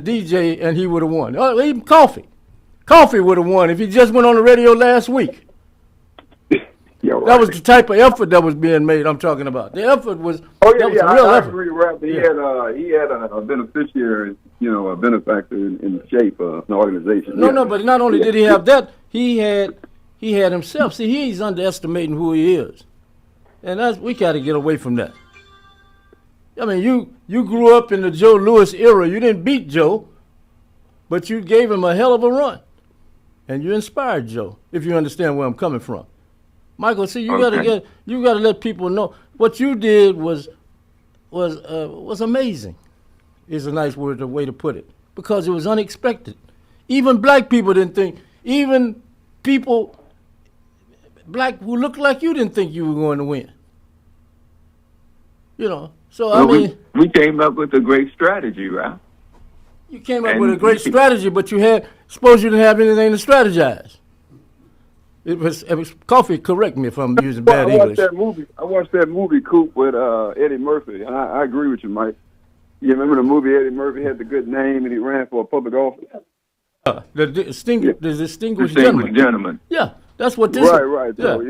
DJ and he would have won. Even Coffee would have won if he just went on the radio last week. Right. That was the type of effort that was being made. I'm talking about. The effort was. Oh yeah, that was a real I effort. agree, Rap. He had a beneficiary, a benefactor in the shape of an organization. No, but not only did he have that, he had himself. See, he's underestimating who he is, and we got to get away from that. I mean, you grew up in the Joe Louis era. You didn't beat Joe, but you gave him a hell of a run, and you inspired Joe. If you understand where I'm coming from. Michael, see, you gotta let people know what you did was amazing. Is a nice way to put it, because it was unexpected. Even black people didn't think. Even people black who looked like you didn't think you were going to win. So I mean, we came up with a great strategy, Ralph. You came up with a great strategy, but suppose you didn't have anything to strategize. It was Coffee. Correct me if I'm using bad English. I watched that movie Coop with Eddie Murphy, and I agree with you, Mike. You remember the movie Eddie Murphy had the good name and he ran for a public office? The distinguished gentleman. Yeah, that's what this is. Right. So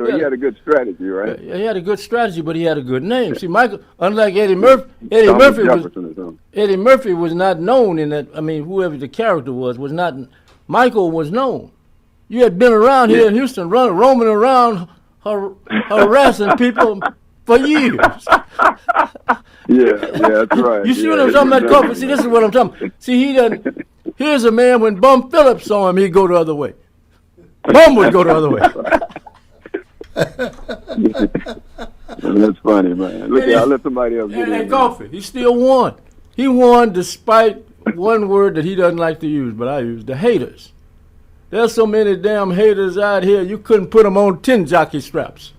he had a good strategy, right? Yeah, he had a good strategy, but he had a good name. See, Michael, unlike Eddie Murphy, Eddie Murphy was not known in that. I mean, whoever the character was not. Michael was known. You had been around here in Houston, roaming around, harassing people for years. Yeah, that's right. You see what I'm talking about, Coffee? See, this is what I'm talking about. See, he doesn't. Here's a man, when Bum Phillips saw him, he'd go the other way. Bum would go the other way. That's funny, man. Look, I'll let somebody else get in. Coffee, he still won. He won despite one word that he doesn't like to use, but I use, the haters. There's so many damn haters out here, you couldn't put them on 10 jockey straps.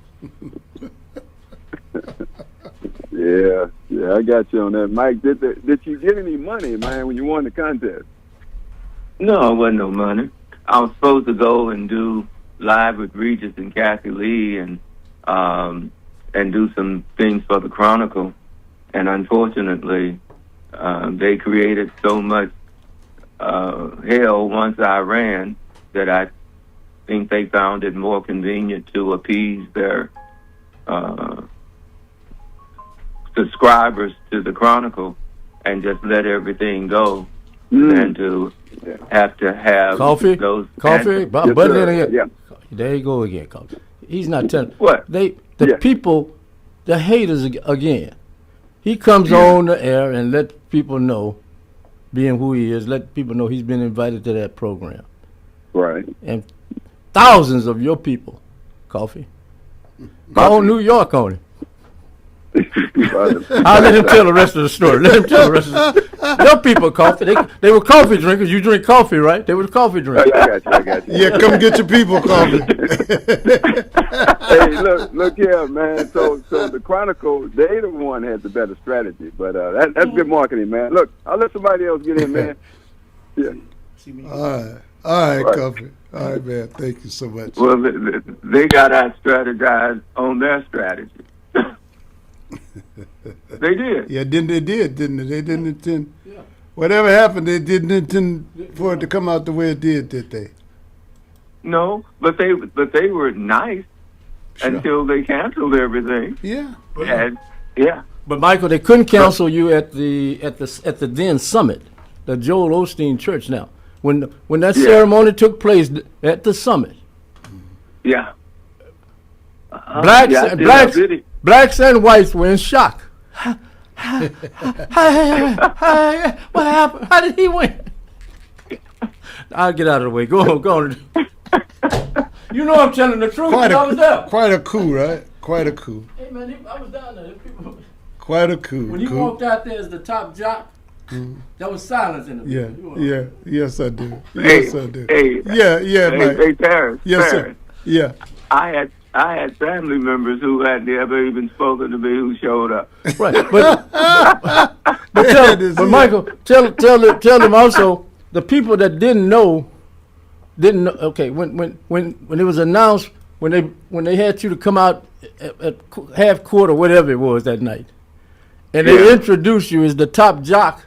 Yeah, I got you on that. Mike, did you get any money, man, when you won the contest? No, it wasn't no money. I was supposed to go and do Live with Regis and Kathy Lee and do some things for the Chronicle. And unfortunately, they created so much hell once I ran that I think they found it more convenient to appease their subscribers to the Chronicle and just let everything go than to have Coffee? those Bob, but then again, there you go again, Coffee. He's not telling. What? People, the haters again. He comes on the air and let people know, being who he is, let people know he's been invited to that program. Right. And thousands of your people, Coffee, call New York on him. I'll let him tell the rest of the story. Your people, Coffee, they were coffee drinkers. You drink coffee, right? They were coffee drinkers. I got you. Yeah, come get your people, Coffee. Hey, look here, man. So the Chronicle, they the one had the better strategy, but that's good marketing, man. Look, I'll let somebody else get in, man. Yeah. All right, Coffee. All right, man. Thank you so much. Well, they got out strategized on their strategy. They did. Yeah, didn't they? Didn't they? They didn't intend. Yeah. Whatever happened, they didn't intend for it to come out the way it did they? No, but they were nice until they canceled everything. Yeah. But Michael, they couldn't cancel you at the then summit, the Joel Osteen Church. Now, when that ceremony took place at the summit. Yeah. Blacks and whites were in shock. What happened? How did he win? I'll get out of the way. Go on. You know I'm telling the truth. I was there. Quite a coup, right? Quite a coup. Hey man, I was down there. Quite a coup. When you walked out there as the top jock, there was silence in the room. Yeah. Yes, I do. Hey, Mike. Hey, Paris. Yes, Paris. sir. Yeah. I had family members who hadn't ever even spoken to me who showed up. Right, but Michael, tell them also, the people that didn't know. Okay, when it was announced, when they had you to come out at half court or whatever it was that night, and they introduced you as the top jock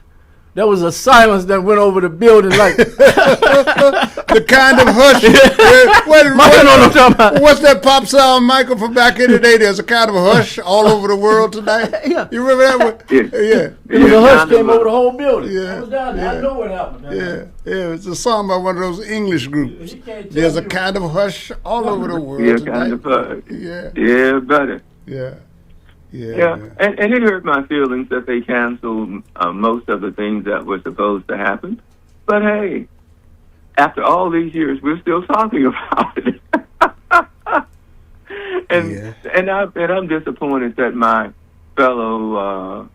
there was a silence that went over the building like. The kind of hush. Michael know what I'm talking about. What's that pop song, Michael, from back in the day? There's a kind of hush all over the world tonight. Yeah. You remember that one? Yeah. It was a hush came over the whole building. Yeah, I was down there. I know what happened. Yeah. It's a song by one of those English groups. He can't tell There's a you. kind of hush all over the world Yeah, tonight. kind of fun. Yeah. Yeah, buddy. Yeah. Yeah, and it hurt my feelings that they canceled most of the things that were supposed to happen. But hey, after all these years, we're still talking about it. and I'm disappointed that my fellow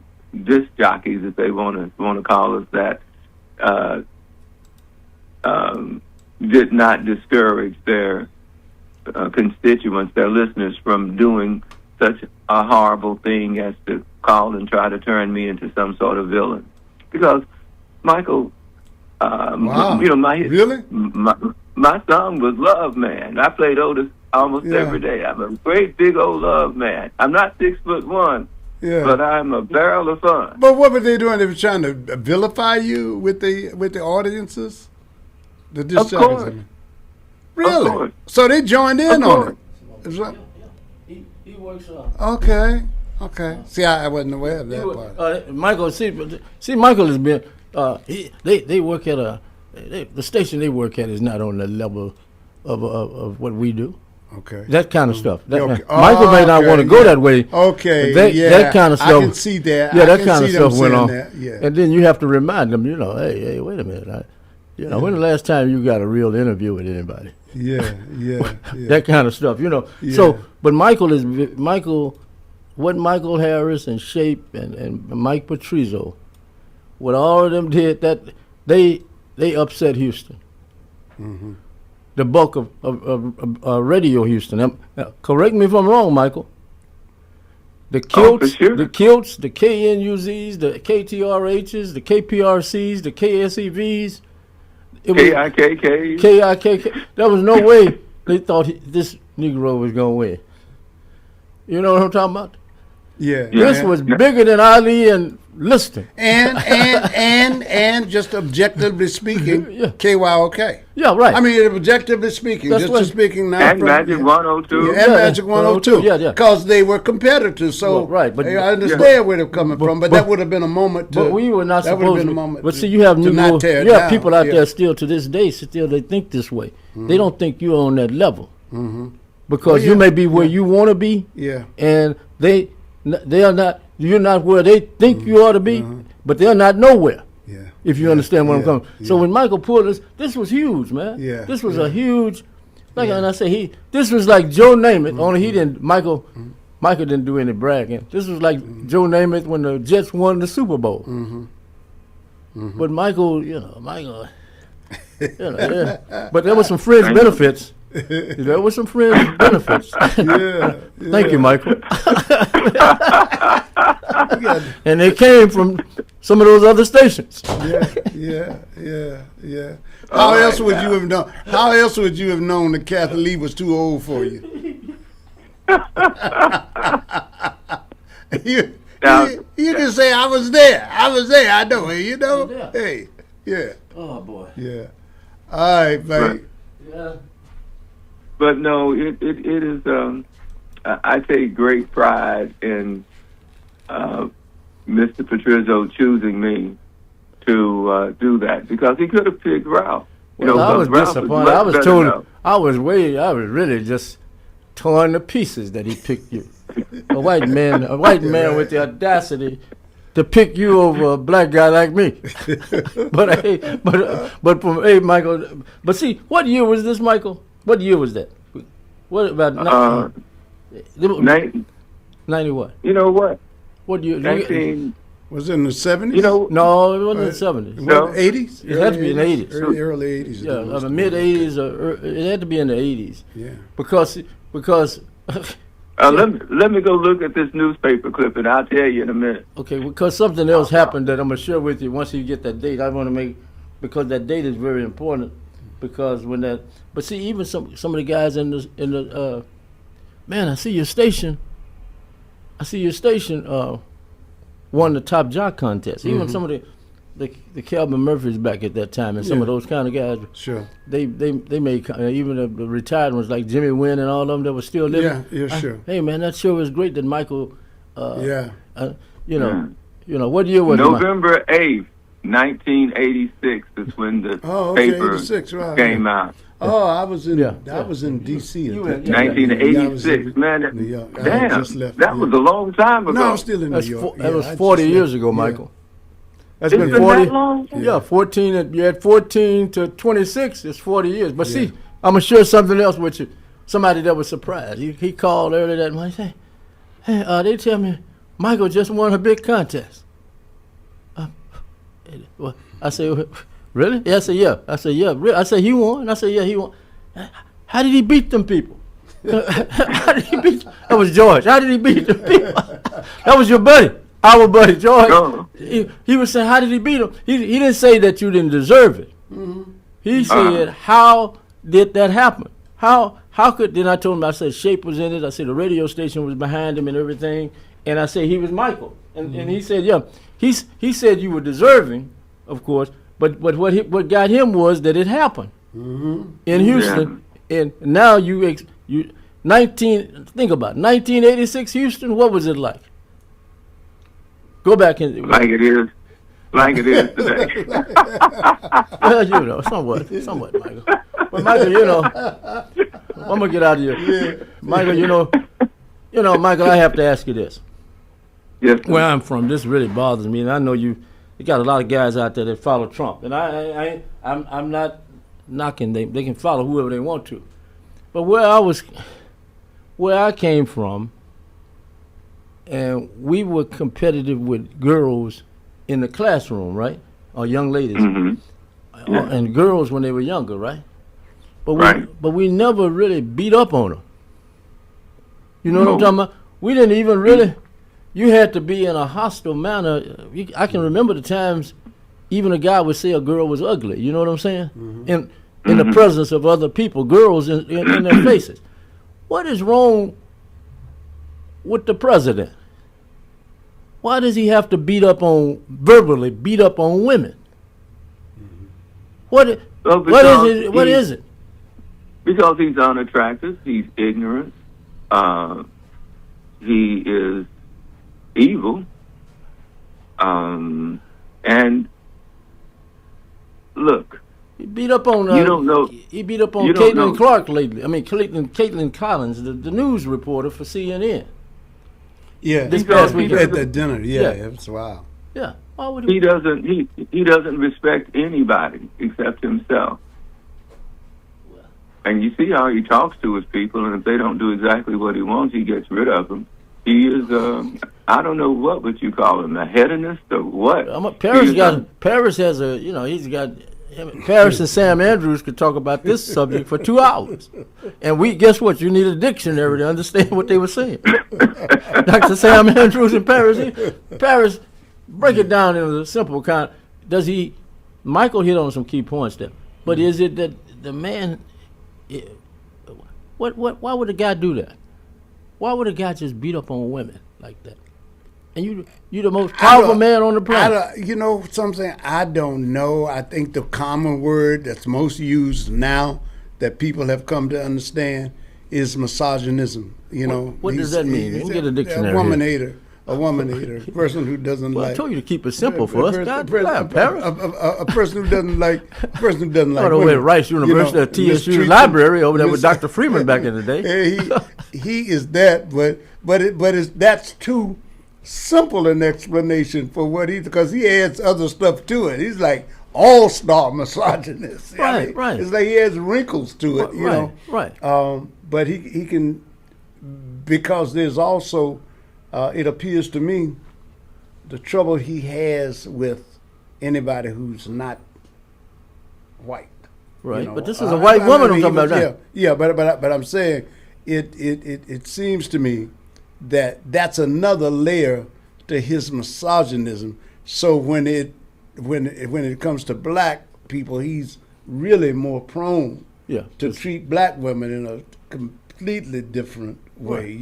disc jockeys, if they want to call us that, did not discourage their constituents, their listeners, from doing such a horrible thing as to call and try to turn me into some sort of villain. Because Michael, Wow. really? My song was Love Man. I played Otis almost every day. I'm a great big old love man. I'm not 6'1", but I'm a barrel of fun. But what were they doing? They were trying to vilify you with the audiences? The disc Of jockeys, course. I mean. Really? Of course. So they joined in Of on course. it. Is that- He works Okay. See, I wasn't aware of that part. Michael, see, Michael has been. They work at the station they work at is not on the level of what we do. Okay. That kind of stuff. Okay. Michael may not Okay, want to go that way. Okay. That kind of stuff. I can see that. Yeah, I that can kind of see them stuff went saying on. that, yeah. And then you have to remind them, hey, wait a minute. When the last time you got a real interview with anybody? Yeah. That kind of stuff, Yeah. So, but what Michael Harris and Shape and Mike Patrizio, what all of them did, that they upset Houston. Mm-hmm. The bulk of Radio Houston. Correct me if I'm wrong, Michael. The kilts, sure. the kilts, the KNUZs, the KTRHs, the KPRCs, the KSEVs. It was KIKK. KIKK. There was no way they thought this Negro was going to win. You know what I'm talking about? Yeah. This was bigger than Ali and Liston. And just objectively speaking, Yeah. KYOK. Yeah, right. I mean, objectively speaking, That's just what- speaking now. And from, Magic 102. Yeah, and Magic 102. Yeah. Because they were competitors. So Well, right, but- I understand where they're coming from, but that would have been a moment to. But we were not that would have supposed been a to. moment But to- see, you have to not Negro, tear it you have down. people out Yeah. there still to this day, still they think this way. They don't think you're on that level. Because you may be where you want to be, Yeah. and they are not. You're not where they think you ought to be, but they're not nowhere. Yeah. If you understand what I'm Yeah. coming. So Yeah. when Michael pulled this was huge, man. Yeah. This was a huge, and I say this was like Joe Namath, only he didn't. Michael didn't do any bragging. This was like Joe Namath when the Jets won the Super Bowl. But Michael, yeah. But there was some fringe benefits. There was some fringe benefits. Yeah. Thank you, Michael. And they came from some of those other stations. Yeah. How else would you have known? How else would you have known that Kathy Lee was too old for you? you can say I was there. I know. You know. Yeah. Hey. Yeah. Oh boy. Yeah. All right, buddy. Yeah. But no, it is. I take great pride in Mr. Patrizio choosing me to do that, because he could have picked Ralph. Well, I was Ralph disappointed. much I was better told now. I was really just torn to pieces that he picked you. A white man with the audacity to pick you over a black guy like me. but Michael. But see, what year was this, Michael? What year was that? What about 90 what? You know what? What year? 19. Was it in the 70s? You know. No, it wasn't the 70s. No. 80s? It had to be in the 80s. Early 80s. Yeah, mid 80s, or it had to be in the 80s. Yeah. Because Let me go look at this newspaper clip, and I'll tell you in a minute. okay, because something else happened that I'm gonna share with you once you get that date. I want to make, because that date is very important. Because when that, but see, even some of the guys in the man, I see your station won the top jock contest. Even some of the Calvin Murphys back at that time, and some of those kind of guys. Sure. They made even the retired ones like Jimmy Wynn and all of them that were still living. Sure. Hey man, that sure was great that Michael. Yeah. What year was it? November 8th, 1986 is when the paper 86, right. came out. Oh, I was in D.C. at that time. 1986, man. New York. I Damn, had just left. that was a long time ago. No, I'm still in New York. That was 40 years ago, Michael. That's It's been been 40. that long? Yeah, 14. You had 14 to 26. It's 40 years. But see, I'm gonna share something else with you. Somebody that was surprised. He called earlier that morning. Say, hey, they tell me Michael just won a big contest. Well, I said, really? Yeah, I said, yeah. I said, yeah. Really? I said, he won. I said, yeah, he won. How did he beat them people? How did he beat? That was George. How did he beat them people? That was your buddy, our buddy George. No. He was saying, how did he beat them? He didn't say that you didn't deserve it. Mm-hmm. He said, how did that happen? How could? Then I told him, I said, Shape was in it. I said the radio station was behind him and everything. And I said he was Michael. And he said, yeah. He said you were deserving, of course. But what got him was that it happened in Houston. Yeah. And now you 19. Think about it, 1986 Houston. What was it like? Go back and like it is today. Well, somewhat, Michael. But Michael, I'm gonna get out of here. Yeah. Michael, Michael, I have to ask you this. Yes. Where I'm from, this really bothers me, and I know you got a lot of guys out there that follow Trump, and I'm not knocking them. They can follow whoever they want to, but where I came from, and we were competitive with girls in the classroom, right, or young ladies, and girls when they were younger, right? But we never really beat up on them. You know what I'm talking about? We didn't even really. You had to be in a hostile manner. I can remember the times even a guy would say a girl was ugly. You know what I'm saying? In the presence of other people, girls in their faces. What is wrong with the president? Why does he have to verbally beat up on women? What is it? Because he's unattractive, he's ignorant, he is evil, and look, he beat up on. You don't know. He beat up on Caitlin Clark lately. I mean, Caitlin Collins, the news reporter for CNN. Yeah, this past week at the dinner. Yeah, it's wild. Yeah, why would he doesn't respect anybody except himself. And you see how he talks to his people, and if they don't do exactly what he wants, he gets rid of them. He is, I don't know what would you call him, a hedonist or what? Paris has a, he's got, Paris and Sam Andrews could talk about this subject for 2 hours. And guess what? You need a dictionary to understand what they were saying. Dr. Sam Andrews and Paris, break it down in a simple kind. Michael hit on some key points there. But is it that the man, why would a guy do that? Why would a guy just beat up on women like that? And you the most powerful man on the planet. Something I don't know. I think the common word that's most used now that people have come to understand is misogynism. What does that mean? You can get a dictionary. A woman hater, a person who doesn't like. I told you to keep it simple for us. Paris. A person who doesn't like. Over at Rice University, at TSU's library over there with Dr. Freeman back in the day. He is that, but that's too simple an explanation for what because he adds other stuff to it. He's like all-star misogynist. Right. It's like he adds wrinkles to it, you know. Right. But he can, because there's also, it appears to me, the trouble he has with anybody who's not white. Right. But this is a white woman I'm talking about now. Yeah, but I'm saying it seems to me that's another layer to his misogynism. So when it comes to black people, he's really more prone to treat black women in a completely different way.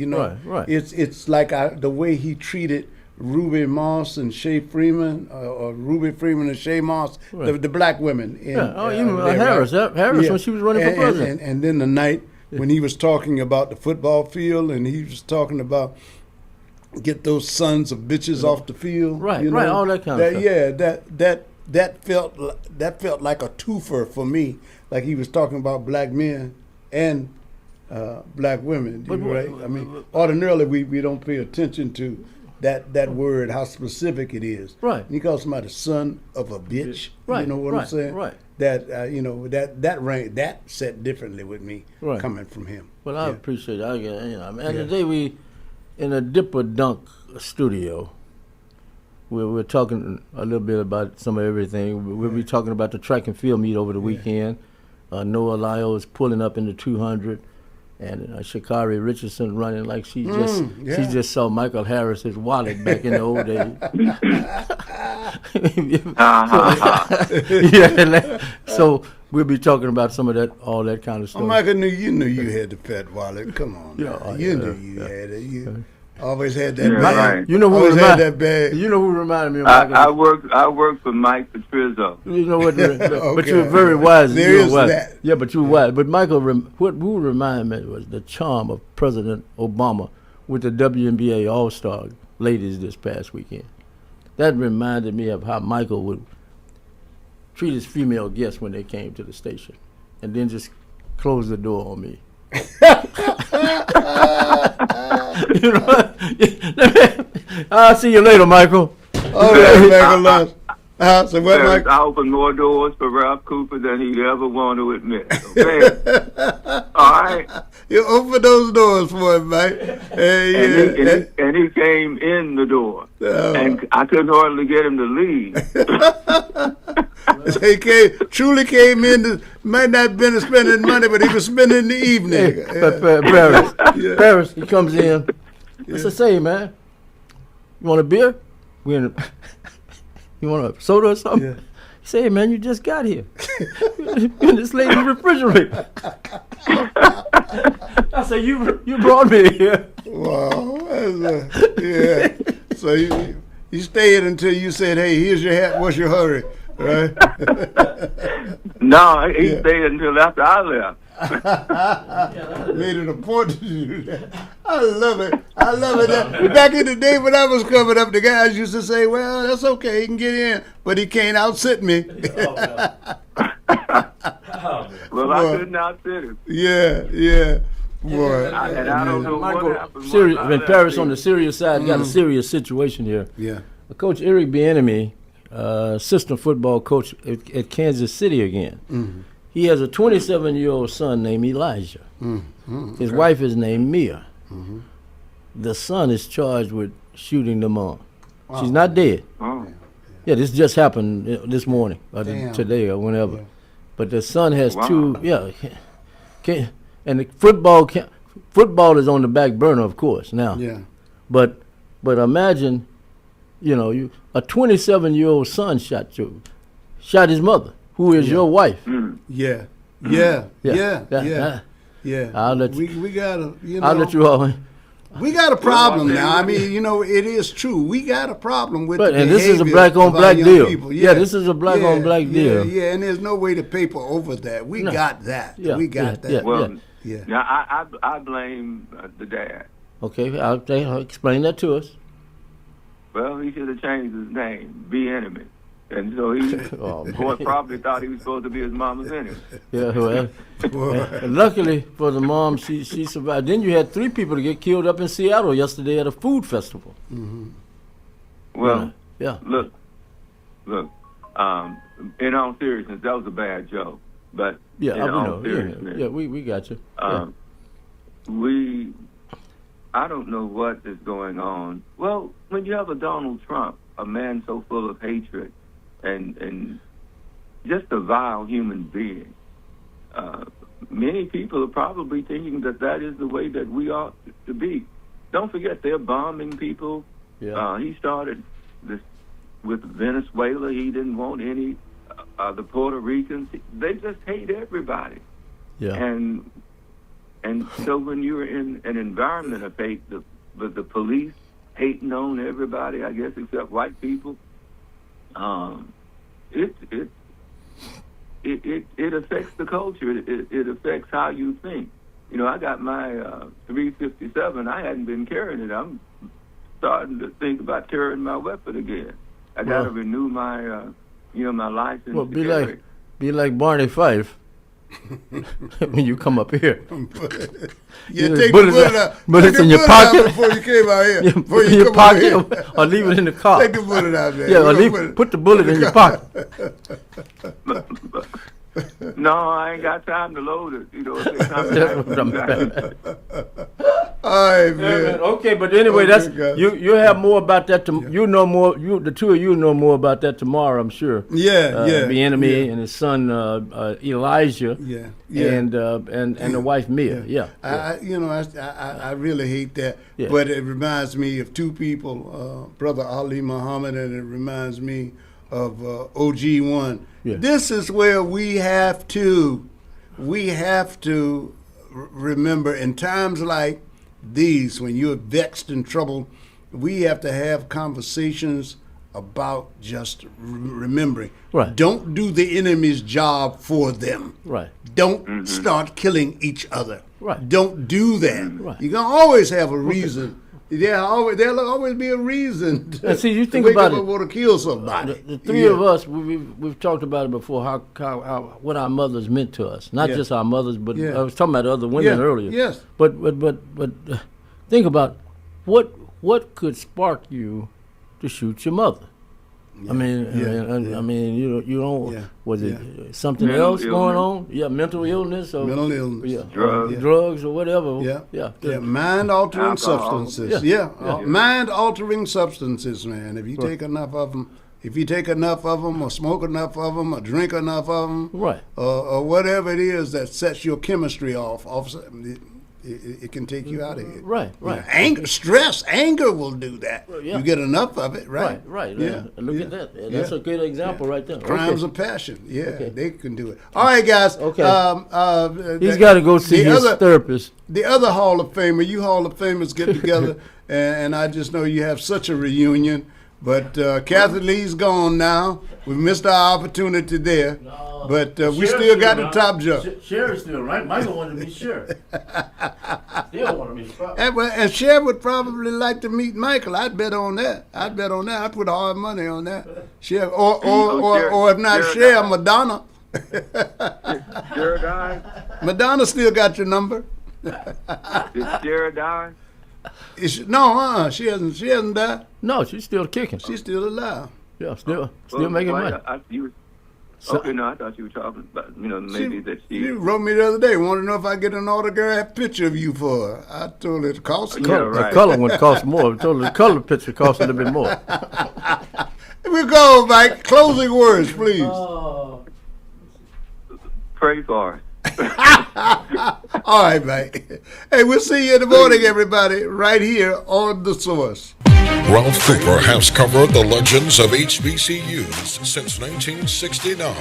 Right. It's like the way he treated Ruby Moss and Shay Freeman, or Ruby Freeman and Shay Moss, Right. the black women. Even Harris. Harris when she was running for president. And then the night when he was talking about the football field, and he was talking about get those sons of bitches off the field. Right, you know? right, all that kind of stuff. Yeah, that felt like a twofer for me. Like he was talking about black men and black women. Right? I mean, ordinarily we don't pay attention to that word, how specific it is. Right. And he calls somebody son of a bitch. Right, You know what I'm saying? right. That that set differently with me Right. coming from him. Well, I appreciate it. Today we in a Dipper Dunk studio. We're talking a little bit about some of everything. We'll be talking about the track and field meet over the weekend. Noah Lyle is pulling up in the 200, and Sha'Carri Richardson running like she just saw Michael Harris's wallet back in the old days. So we'll be talking about some of that, all that kind of stuff. Well, Michael, you knew you had the fat wallet. Come on, you knew you had it. You always had that bag. Right. You know who always had that bag. You know who reminded me of Michael? I worked for Mike Petrizzo. You know what? But Okay. you were very wise. There you were is wise. that. Yeah, but you were wise. But Michael, who reminded me was the charm of President Obama with the WNBA All-Star ladies this past weekend. That reminded me of how Michael would treat his female guests when they came to the station, and then just close the door on me. You know, I'll see you later, Michael. All right, Michael Lance. So what, Harris, Michael? I opened more doors for Ralph Cooper than he'd ever want to admit. Okay? All right? You open those doors for him, Mike. And he came in the door. And I couldn't hardly get him to leave. He truly came in. Might not have been spending money, but he was spending in the evening. Paris, he comes in. I said, say, man, you want a beer? You want a soda or something? Yeah. He said, hey, man, you just got here. In this lady's refrigerator. I said, you brought me here. Wow. Yeah. So you stayed until you said, hey, here's your hat. What's your hurry? Right? No, he stayed until after I left. Made it a point to do that. I love it. Back in the day when I was coming up, the guys used to say, well, that's okay, he can get in, but he can't out-sit me. Well, I couldn't out-sit him. Yeah. Boy. And I don't know Michael, what happened. when Paris on the serious side got a serious situation here. Yeah. Coach Eric Bieniemy, assistant football coach at Kansas City again. Mm-hmm. He has a 27-year-old son named Elijah. His wife is named Mia. The son is charged with shooting the mom. Wow. She's not dead. Oh. Yeah, this just happened this morning or today or whenever. Yeah. But the son has two. Yeah, and the football is on the back burner, of course, now. Yeah. But imagine, a 27-year-old son shot his mother, who is your wife. Yeah. I'll let you. We gotta. I'll let you all. We got a problem now. I mean, it is true. We got a problem with the and this is a black-on-black deal. Yeah, this is a black-on-black deal. Yeah, and there's no way to paper over that. We got that. We got that. Well, now I blame the dad. Okay, I'll explain that to us. Well, he should have changed his name, Bieniemy. And so he boy probably thought he was supposed to be his mama's enemy. Yeah, well, luckily for the mom, she survived. Then you had 3 people to get killed up in Seattle yesterday at a food festival. Well, look. In all seriousness, that was a bad joke. But in all seriousness, we got you. I don't know what is going on. Well, when you have a Donald Trump, a man so full of hatred, and just a vile human being, many people are probably thinking that is the way that we ought to be. Don't forget, they're bombing people. Yeah. He started this with Venezuela. He didn't want any the Puerto Ricans. They just hate everybody. Yeah. And so when you're in an environment of hate, the police hating on everybody, I guess, except white people. It affects the culture. It affects how you think. I got my 357. I hadn't been carrying it. I'm starting to think about carrying my weapon again. I got to renew my, my license. Well, be like Barney Fife. When you come up here, take the bullet out. Bullets in your pocket before you came out here. Before in you your come pocket, out here. or leave it in the car. Take the bullet out, man. Yeah, or put the bullet in your pocket. No, I ain't got time to load it. That's what I'm saying. All right, man. Yeah, man. Okay, but anyway, that's you have more about that. You know more. The two of you know more about that tomorrow, I'm sure. The enemy and his son Elijah. And the wife Mia. I really hate that, but it reminds me of two people, Brother Ali Muhammad, and it reminds me of OG1. This is where we have to remember in times like these, when you're vexed and troubled, we have to have conversations about just remembering. Right. Don't do the enemy's job for them. Right. Don't start killing each other. Right. Don't do that. Right. You're going to always have a reason. There'll always be a reason to, see, you think to wake about up it. and want to kill somebody. The three of us, we've talked about it before, how what our mothers meant to us. Not just our mothers, but I was talking about other women earlier. Yes. But think about what could spark you to shoot your mother. I mean, you don't. Yeah. Was it something Mental else going illness. on? Yeah, mental illness or Mental illness. drugs or whatever. Yeah. Mind-altering Alcohol. substances. Mind-altering substances, man. If you take enough of them, or smoke enough of them, or drink enough of them, Right. Or whatever it is that sets your chemistry off, it can take you out of here. Right. Anger will do that. You get enough of it, right? Right. Yeah. Look at that. That's a good example right there. Crimes of passion. Yeah, they can do it. All right, guys. Okay. He's He's got to go see his therapist. The other Hall of Famer, you Hall of Famers get together, and I just know you have such a reunion. But Kathy Lee's gone now. We missed our opportunity there. But we still got the top job. Sherry's still right. Michael wanted to be Sherry. Still want to be Sherry. And Sherry would probably like to meet Michael. I'd bet on that. I'd put hard money on that. Sherry, or if not Sherry, Madonna. Sherry died? Madonna still got your number. Did Sherry die? She hasn't died. No, she's still kicking. She's still alive. Yeah, still making money. I thought you were talking about, maybe that she... She wrote me the other day, wanted to know if I get an autographed picture of you for her. I told her it costs Yeah, right. The color one costs more. I told her the color picture costs a little bit more. Here we go, Mike. Closing words, please. Pray for us. All right, Mike. Hey, we'll see you in the morning, everybody, right here on The Source. Ralph Cooper has covered the legends of HBCUs since 1969.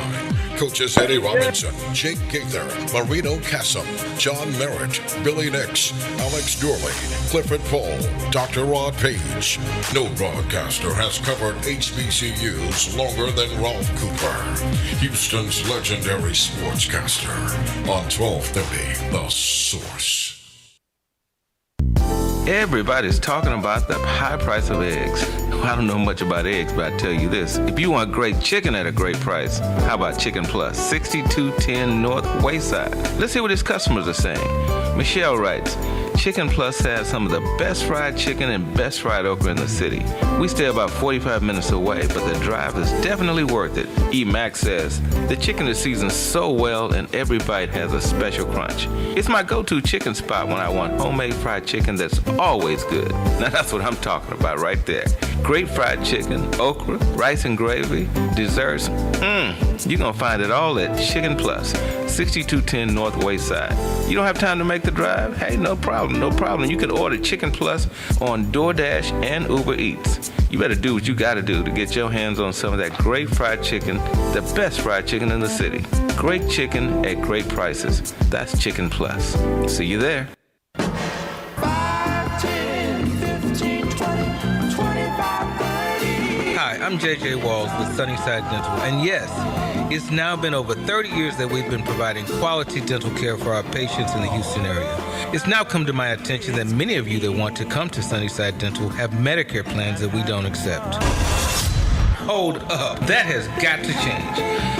Coaches Eddie Robinson, Jake Gaither, Marino Cassim, John Merritt, Billy Nix, Alex Dorley, Clifford Paul, Dr. Rod Page. No broadcaster has covered HBCUs longer than Ralph Cooper, Houston's legendary sportscaster, on 1230 The Source. Everybody's talking about the high price of eggs. Well, I don't know much about eggs, but I tell you this. If you want great chicken at a great price, how about Chicken Plus, 6210 North Wayside? Let's hear what his customers are saying. Michelle writes, Chicken Plus has some of the best fried chicken and best fried okra in the city. We stay about 45 minutes away, but the drive is definitely worth it. E. Max says, the chicken is seasoned so well and every bite has a special crunch. It's my go-to chicken spot when I want homemade fried chicken that's always good. Now that's what I'm talking about right there. Great fried chicken, okra, rice and gravy, desserts. You're going to find it all at Chicken Plus, 6210 North Wayside. You don't have time to make the drive? Hey, no problem. You can order Chicken Plus on DoorDash and Uber Eats. You better do what you got to do to get your hands on some of that great fried chicken, the best fried chicken in the city. Great chicken at great prices. That's Chicken Plus. See you there. 5, 10, 15, 20. I'm JJ Walls with Sunnyside Dental, and yes, it's now been over 30 years that we've been providing quality dental care for our patients in the Houston area. It's now come to my attention that many of you that want to come to Sunnyside Dental have Medicare plans that we don't accept. Hold up, that has got to change.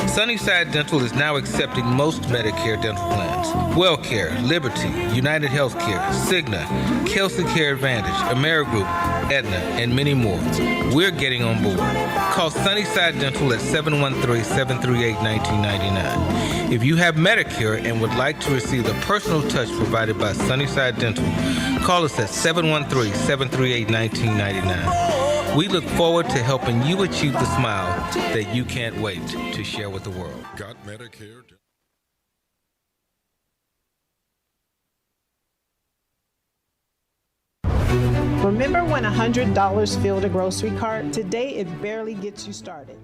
Sunnyside Dental is now accepting most Medicare dental plans. WellCare, Liberty, United Healthcare, Cigna, Kelsey Care Advantage, Amerigroup, Aetna, and many more. We're getting on board. Call Sunnyside Dental at 713-738-1999. If you have Medicare and would like to receive the personal touch provided by Sunnyside Dental, call us at 713-738-1999. We look forward to helping you achieve the smile that you can't wait to share with the world. Got Medicare? Remember when $100 filled a grocery cart? Today, it barely gets you started.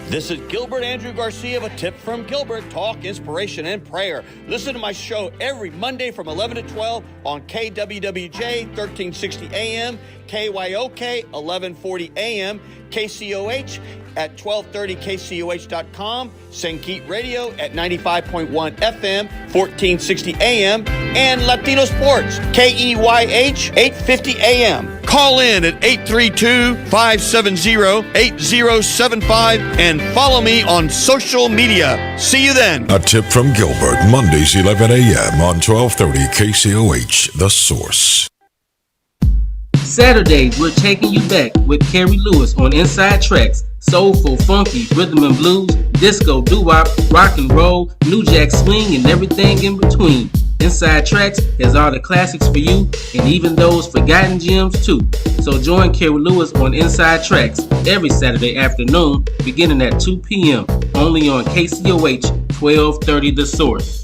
This is Gilbert Andrew Garcia of A Tip from Gilbert, talk, inspiration, and prayer. Listen to my show every Monday from 11 to 12 on KWWJ 1360 AM, KYOK 1140 AM, KCOH at 1230 KCOH.com, Sankeet Radio at 95.1 FM, 1460 AM, and Latino Sports, KEYH 850 AM. Call in at 832-570-8075 and follow me on social media. See you then. A Tip from Gilbert, Mondays 11 a.m. on 1230 KCOH, The Source. Saturdays, we're taking you back with Carrie Lewis on Inside Tracks. Soulful, funky, rhythm and blues, disco, doo-wop, rock and roll, new jack swing, and everything in between. Inside Tracks has all the classics for you, and even those forgotten gems too. So join Carrie Lewis on Inside Tracks every Saturday afternoon, beginning at 2 p.m. only on KCOH 1230 The Source.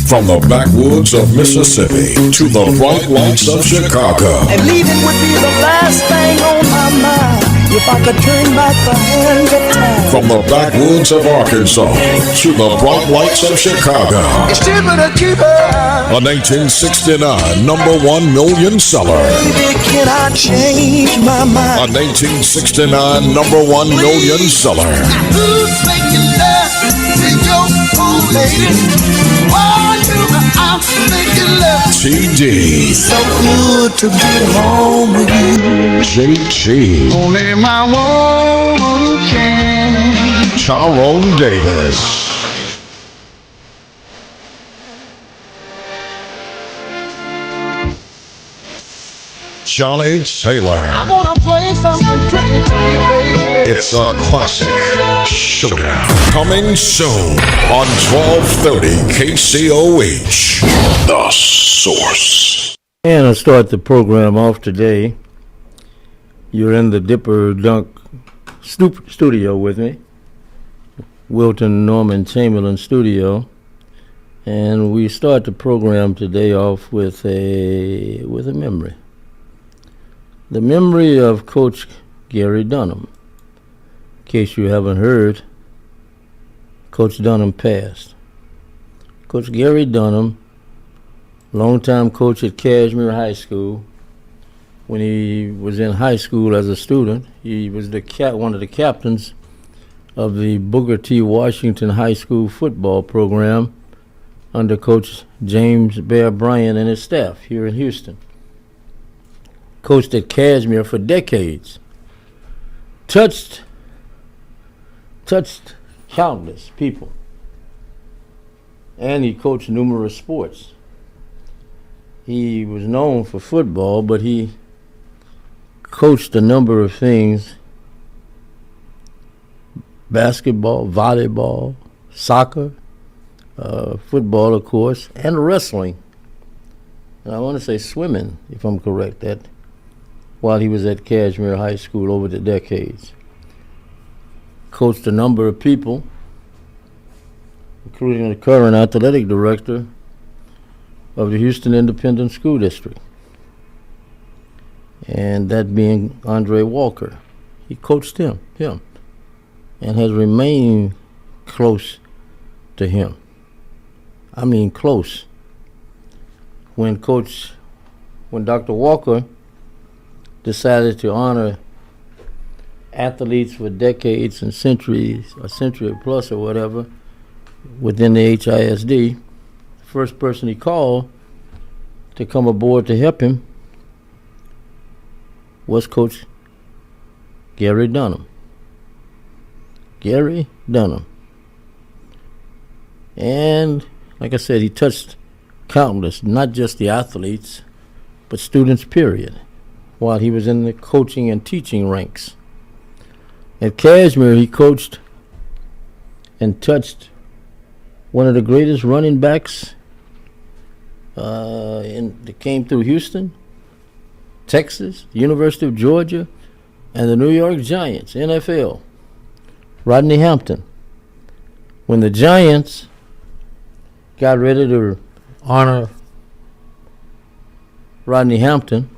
From the backwoods of Mississippi to the bright lights of Chicago. And leaving would be the last thing on my mind if I could turn back the hands of time. From the backwoods of Arkansas to the bright lights of Chicago. It's cheaper to keep her. A 1969 number 1 million seller. Baby, can I change my mind? A 1969 number 1 million seller. Who's making love to your old lady? Why you I'm making love? TD. So good to be home with you. JT. Only my woman can. Tyrone Davis. Johnny Taylor. I wanna play something tricky to you, baby. It's a classic showdown. Coming soon on 1230 KCOH. The Source. And I'll start the program off today. You're in the Dipper Dunk studio with me. Wilton Norman Chamberlain studio. And we start the program today off with a memory. The memory of Coach Gary Dunham. In case you haven't heard, Coach Dunham passed. Coach Gary Dunham, longtime coach at Cashmere High School. When he was in high school as a student, he was one of the captains of the Booker T. Washington High School football program under Coach James Bear Bryant and his staff here in Houston. Coached at Cashmere for decades. Touched countless people. And he coached numerous sports. He was known for football, but he coached a number of things: basketball, volleyball, soccer, football, of course, and wrestling. And I want to say swimming, if I'm correct, while he was at Cashmere High School over the decades. Coached a number of people, including the current athletic director of the Houston Independent School District, and that being Andre Walker. He coached him, and has remained close to him. I mean close. when Dr. Walker decided to honor athletes for decades and centuries, a century plus or whatever, within the HISD, the first person he called to come aboard to help him was Coach Gary Dunham. Gary Dunham. And like I said, he touched countless, not just the athletes, but students, period, while he was in the coaching and teaching ranks. At Cashmere, he coached and touched one of the greatest running backs that came through Houston, Texas, University of Georgia, and the New York Giants, NFL, Rodney Hampton. When the Giants got ready to honor Rodney Hampton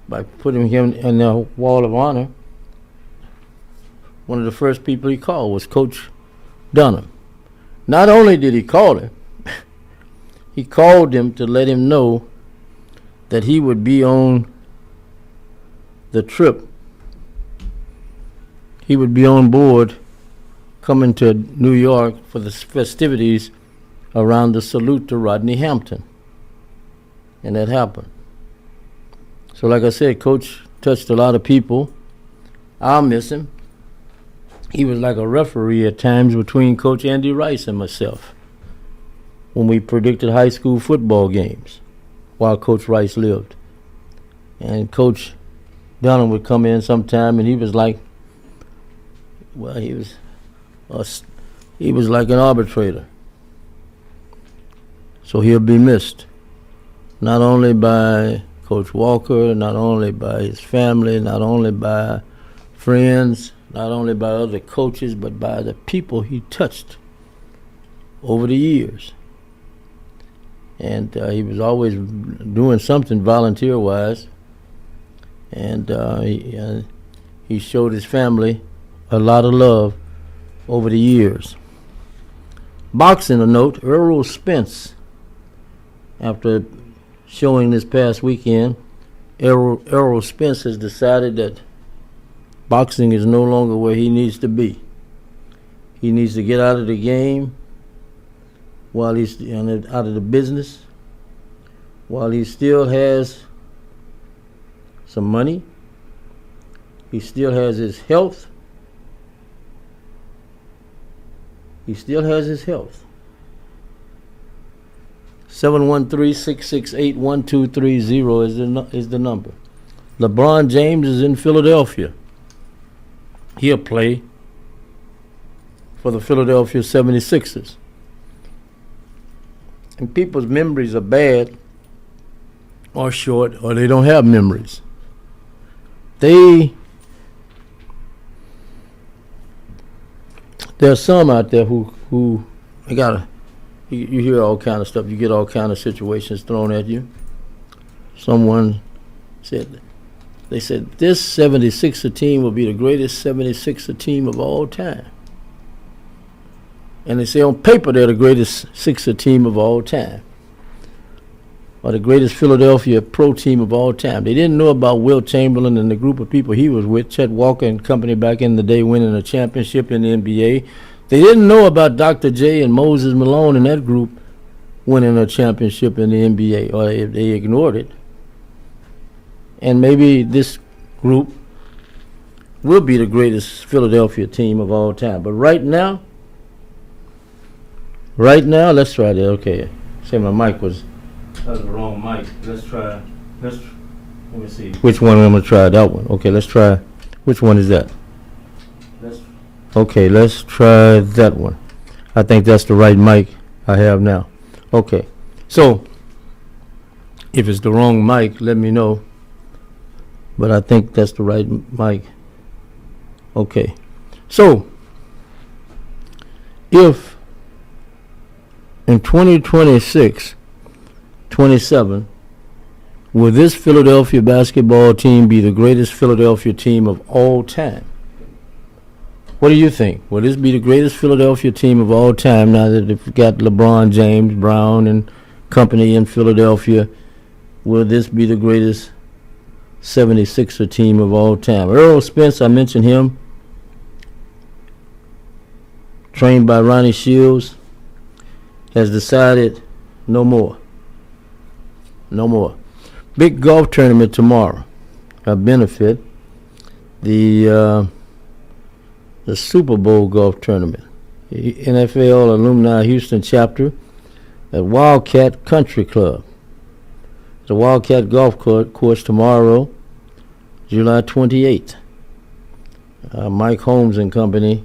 by putting him in the Wall of Honor, one of the first people he called was Coach Dunham. Not only did he call him, he called him to let him know that he would be on the trip. He would be on board coming to New York for the festivities around the salute to Rodney Hampton. And that happened. So like I said, Coach touched a lot of people. I'll miss him. He was like a referee at times between Coach Andy Rice and myself when we predicted high school football games while Coach Rice lived. And Coach Dunham would come in sometime and he was like, well, he was like an arbitrator. So he'll be missed, not only by Coach Walker, not only by his family, not only by friends, not only by other coaches, but by the people he touched over the years. And he was always doing something volunteer-wise, and he showed his family a lot of love over the years. Boxing, a note, Errol Spence, after showing this past weekend, Errol Spence has decided that boxing is no longer where he needs to be. He needs to get out of the game while he's out of the business, while he still has some money, he still has his health. He still has his health. 713-668-1230 is the number. LeBron James is in Philadelphia. He'll play for the Philadelphia 76ers. And people's memories are bad or short, or they don't have memories. There are some out there who you hear all kind of stuff. You get all kind of situations thrown at you. Someone said, they said, this 76er team will be the greatest 76er team of all time. And they say on paper they're the greatest Sixer team of all time, or the greatest Philadelphia pro team of all time. They didn't know about Wilt Chamberlain and the group of people he was with, Chet Walker and company back in the day winning a championship in the NBA. They didn't know about Dr. J and Moses Malone and that group winning a championship in the NBA, or they ignored it. And maybe this group will be the greatest Philadelphia team of all time. But right now, let's try that. Okay, say my mic was, that was the wrong mic. Let me see. Which one I'm going to try? That one. Okay, let's try. Which one is that? Okay, let's try that one. I think that's the right mic I have now. Okay, so if it's the wrong mic, let me know. But I think that's the right mic. Okay, so if in 2026, 27, will this Philadelphia basketball team be the greatest Philadelphia team of all time? What do you think? Will this be the greatest Philadelphia team of all time now that they've got LeBron James, Brown, and company in Philadelphia. Will this be the greatest 76er team of all time? Earl Spence, I mentioned him, trained by Ronnie Shields, has decided no more. No more. Big golf tournament tomorrow. A benefit. The Super Bowl golf tournament. The NFL Alumni Houston chapter at Wildcat Country Club. The Wildcat Golf Course tomorrow, July 28th. Mike Holmes and company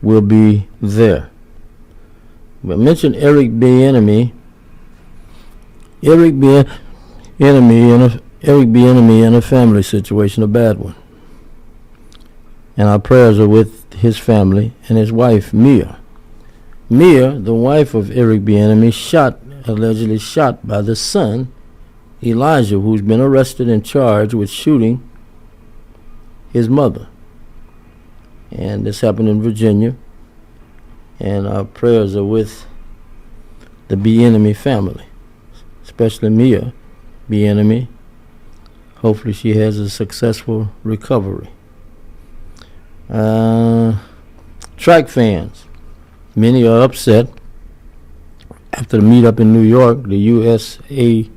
will be there. I mentioned Eric Bieniemy. Eric Bieniemy in a family situation, a bad one. And our prayers are with his family and his wife, Mia. Mia, the wife of Eric Bieniemy, allegedly shot by the son, Elijah, who's been arrested and charged with shooting his mother. And this happened in Virginia. And our prayers are with the Bieniemy family, especially Mia Bieniemy. Hopefully she has a successful recovery. Track fans, many are upset after the meetup in New York, the USATF.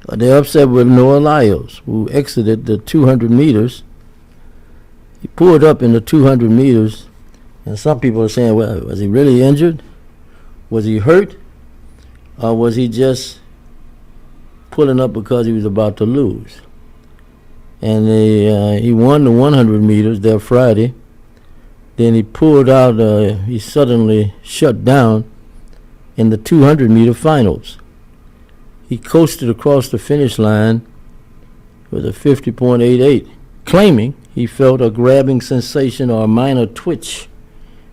They're upset with Noah Lyles, who exited the 200 meters. He pulled up in the 200 meters, and some people are saying, well, was he really injured? Was he hurt? Or was he just pulling up because he was about to lose? And he won the 100 meters there Friday. Then he pulled out, he suddenly shut down in the 200-meter finals. He coasted across the finish line with a 50.88, claiming he felt a grabbing sensation or a minor twitch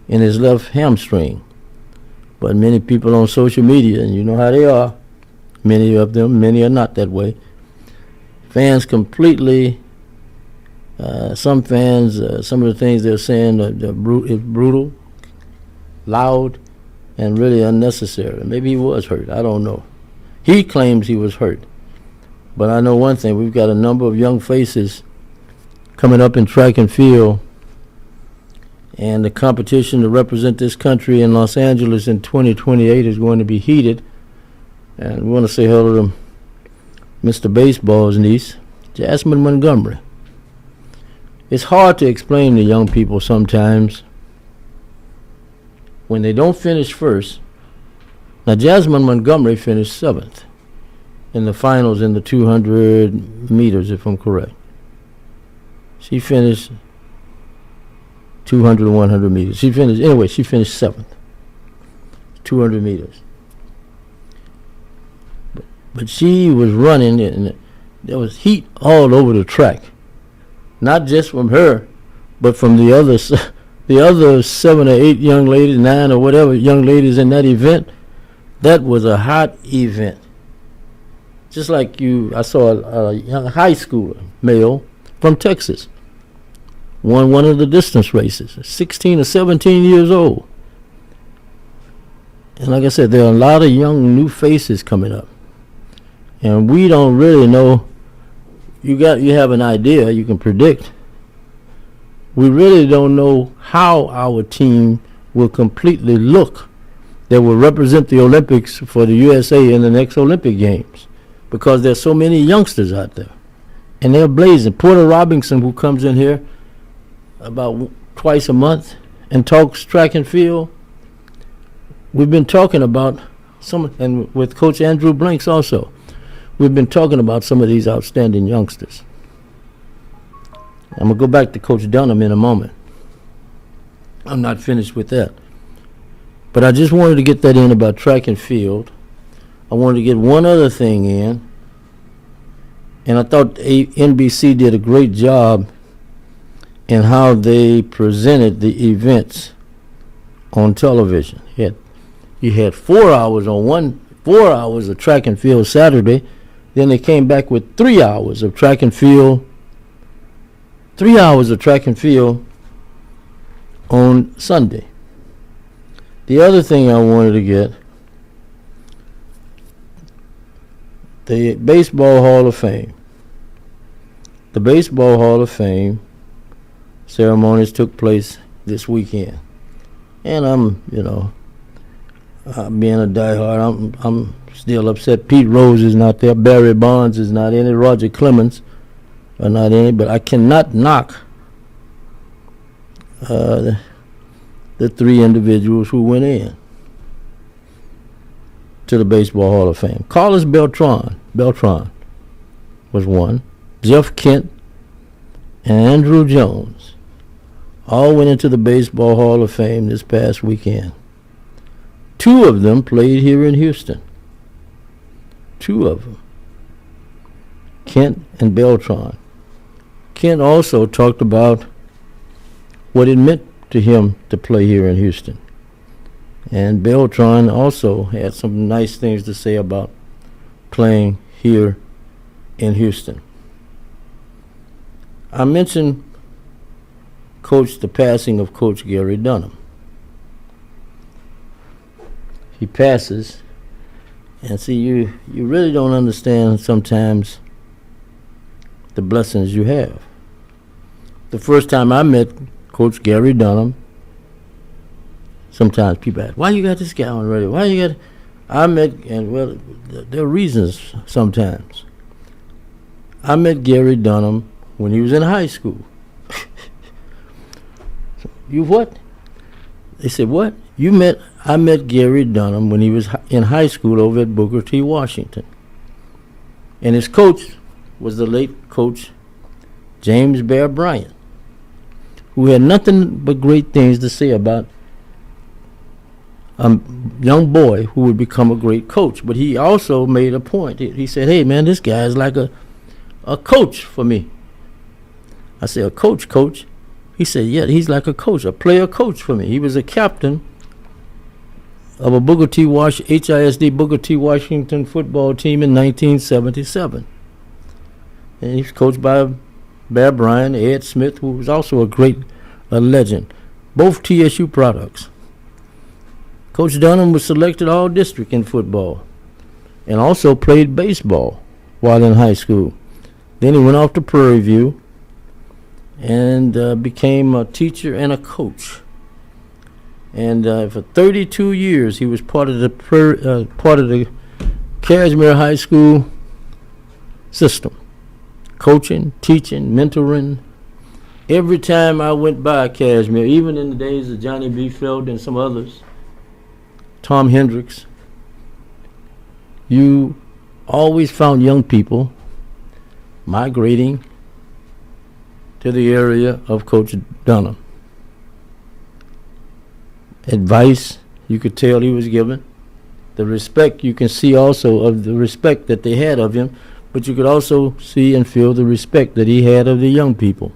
in his left hamstring. But many people on social media, and you know how they are, many of them, many are not that way. Fans completely, some fans, some of the things they're saying is brutal, loud, and really unnecessary. Maybe he was hurt, I don't know. He claims he was hurt. But I know one thing, we've got a number of young faces coming up in track and field, and the competition to represent this country in Los Angeles in 2028 is going to be heated. And we want to say hello to Mr. Baseball's niece, Jasmine Montgomery. It's hard to explain to young people sometimes when they don't finish first. Now, Jasmine Montgomery finished 7th in the finals in the 200 meters, if I'm correct. She finished 200 and 100 meters. She finished 7th, 200 meters. But she was running, and there was heat all over the track. Not just from her, but from the other 7 or 8 young ladies, 9 or whatever young ladies in that event. That was a hot event. Just like I saw a young high schooler, male, from Texas, won one of the distance races, 16 or 17 years old. And like I said, there are a lot of young new faces coming up. And we don't really know. You have an idea, you can predict. We really don't know how our team will completely look that will represent the Olympics for the USA in the next Olympic Games, because there's so many youngsters out there. And they're blazing. Porter Robinson, who comes in here about twice a month and talks track and field, we've been talking about and with Coach Andrew Blanks also, we've been talking about some of these outstanding youngsters. I'm going to go back to Coach Dunham in a moment. I'm not finished with that. But I just wanted to get that in about track and field. I wanted to get one other thing in. And I thought NBC did a great job in how they presented the events on television. You had 4 hours on 4 hours of track and field Saturday. Then they came back with 3 hours of track and field. 3 hours of track and field on Sunday. The other thing I wanted to get the Baseball Hall of Fame. The Baseball Hall of Fame ceremonies took place this weekend. And I'm, being a diehard, I'm still upset Pete Rose is not there, Barry Bonds is not in it, Roger Clemens are not in it, but I cannot knock the three individuals who went in to the Baseball Hall of Fame. Carlos Beltran was one. Jeff Kent and Andrew Jones all went into the Baseball Hall of Fame this past weekend. Two of them played here in Houston. Two of them. Kent and Beltran. Kent also talked about what it meant to him to play here in Houston. And Beltran also had some nice things to say about playing here in Houston. I mentioned the passing of Coach Gary Dunham. He passes, and see, you really don't understand sometimes the blessings you have. The first time I met Coach Gary Dunham, sometimes people ask, why you got this guy on the radio? Why you got? I met, and well, there are reasons sometimes. I met Gary Dunham when he was in high school. You what? They said, what? I met Gary Dunham when he was in high school over at Booker T. Washington. And his coach was the late coach James Bear Bryant, who had nothing but great things to say about a young boy who would become a great coach. But he also made a point. He said, hey, man, this guy is like a coach for me. I said, a coach? He said, yeah, he's like a coach, a player coach for me. He was a captain of a HISD Booker T. Washington football team in 1977. And he was coached by Bear Bryant, Ed Smith, who was also a legend. Both TSU products. Coach Dunham was selected all-district in football and also played baseball while in high school. Then he went off to Prairie View and became a teacher and a coach. And for 32 years, he was part of the Cashmere High School system, coaching, teaching, mentoring. Every time I went by Cashmere, even in the days of Johnny B. Feld and some others, Tom Hendricks, you always found young people migrating to the area of Coach Dunham. Advice, you could tell he was given. The respect, you can see also of the respect that they had of him, but you could also see and feel the respect that he had of the young people.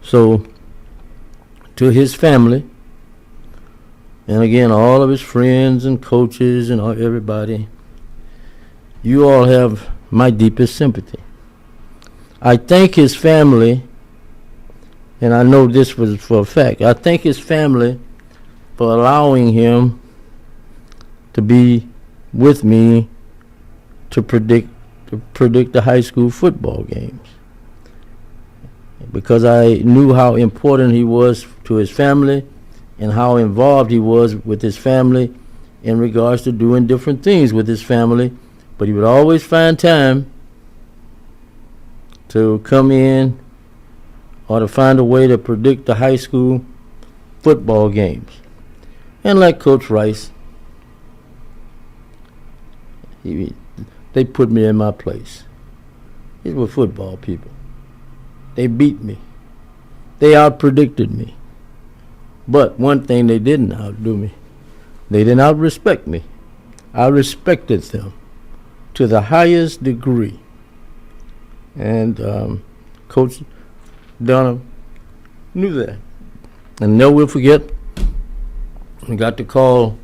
So, to his family, and again, all of his friends and coaches and everybody, you all have my deepest sympathy. I thank his family, and I know this was for a fact, I thank his family for allowing him to be with me to predict the high school football games, because I knew how important he was to his family and how involved he was with his family in regards to doing different things with his family. But he would always find time to come in or to find a way to predict the high school football games. And like Coach Rice, they put me in my place. These were football people. They beat me. They out-predicted me. But one thing they didn't outdo me. They didn't out-respect me. I respected them to the highest degree. And Coach Dunham knew that. And never will forget, I got the call